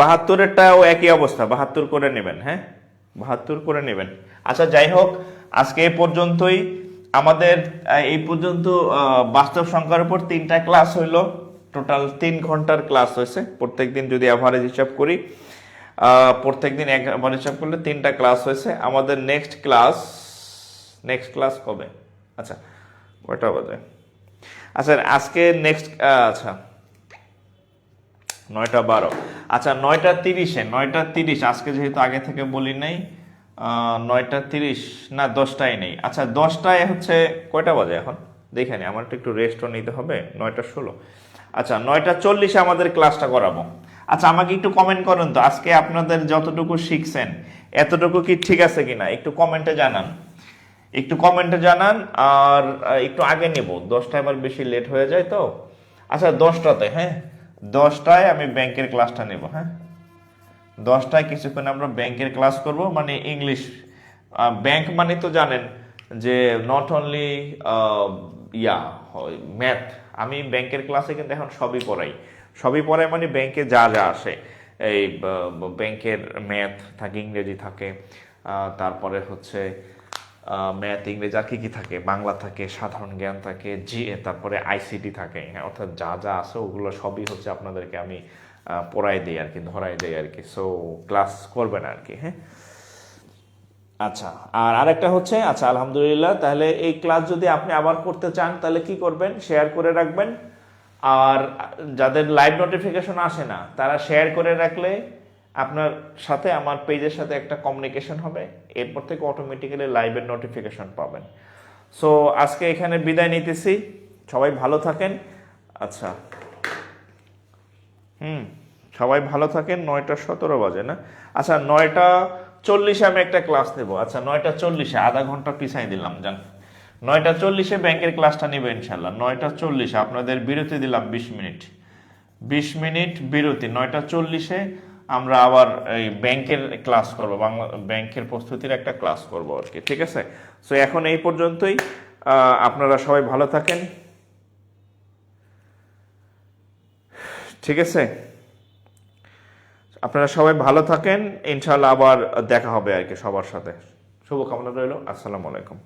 72-এরটাও একই অবস্থা, 72 করে নেবেন, হ্যাঁ 72 করে নেবেন। আচ্ছা, যাই হোক, আজকে এই পর্যন্তই আমাদের। এই পর্যন্ত বাস্তব সংখ্যার উপর 3টা ক্লাস হইলো, টোটাল 3 ঘন্টার ক্লাস হয়েছে। প্রত্যেকদিন যদি অ্যাভারেজ হিসাব করি, প্রত্যেকদিন একবার হিসাব করলে 3টা ক্লাস হয়েছে। আমাদের নেক্সট ক্লাস কবে? আচ্ছা, কয়টা বাজে? আচ্ছা, আজকে নেক্সট, আচ্ছা 9টা 12, আচ্ছা 9টা 30, আজকে যেহেতু আগে থেকে বলি নাই, 9টা 30 না 10টায় নেই। আচ্ছা 10টায় হচ্ছে কয়টা বাজে এখন দেখে নি, আমার একটু রেস্টও নিতে হবে। 9টা 16, আচ্ছা 9টা 40 আমাদের ক্লাসটা করাবো। আচ্ছা, আমাকে একটু কমেন্ট করুন তো, আজকে আপনাদের যতটুকু শিখছেন এতটুকু কি ঠিক আছে কিনা একটু কমেন্টে জানান। আর একটু আগে নেব, 10টায় আবার বেশি লেট হয়ে যায় তো। আচ্ছা 10টাতে, হ্যাঁ 10টায় আমি ব্যাংকের ক্লাসটা নেব, হ্যাঁ 10টায় কিছুক্ষণ আমরা ব্যাংকের ক্লাস করব, মানে ইংলিশ। ব্যাংক মানে তো জানেন যে নট অনলি ম্যাথ। আমি ব্যাংকের ক্লাসে কিন্তু এখন সবই পড়াই মানে ব্যাংকে যা যা আসে, এই ব্যাংকের ম্যাথ থাকে, ইংরেজি থাকে, তারপরে হচ্ছে ম্যাথ, ইংরেজি, আর কি থাকে, বাংলা থাকে, সাধারণ জ্ঞান থাকে, তারপরে আইসিটি থাকে, হ্যাঁ অর্থাৎ যা যা আছে ওগুলো সবই হচ্ছে আপনাদেরকে আমি পড়াই দিই আর কি, ধরাই দেই আর কি। সো ক্লাস করবেন আর কি, হ্যাঁ। আচ্ছা, আর আরেকটা হচ্ছে, আচ্ছা আলহামদুলিল্লাহ, তাহলে এই ক্লাস যদি আপনি আবার করতে চান তাহলে কি করবেন? শেয়ার করে রাখবেন। আর যাদের লাইভ নোটিফিকেশন আসে না তারা শেয়ার করে রাখলে আপনার সাথে আমার পেজের সাথে একটা কমিউনিকেশন হবে, এরপর থেকে অটোমেটিক্যালি লাইভের নোটিফিকেশন পাবেন। সো আজকে এখানে বিদায় নিতেছি, সবাই ভালো থাকেন। আচ্ছা, সবাই ভালো থাকেন। 9টা 17 বাজে না? আচ্ছা 9টা 40 আমি একটা ক্লাস নেব। আচ্ছা 9টা 40, আধা ঘন্টা পিছাই দিলাম, জান 9টা 40 ব্যাংকের ক্লাসটা নেবে ইনশাল্লাহ। 9টা 40 আপনাদের বিরতি দিলাম 20 মিনিট বিরতি। 9টা 40 আমরা আবার এই ব্যাংকের ক্লাস করবো, বাংলা ব্যাংকের প্রস্তুতির একটা ক্লাস করবো আর কি, ঠিক আছে? সো এখন এই পর্যন্তই, আপনারা সবাই ভালো থাকেন, ঠিক আছে? আপনারা সবাই ভালো থাকেন, ইনশাল্লাহ আবার দেখা হবে আর কি সবার সাথে। শুভকামনা রইল, আসসালামু আলাইকুম।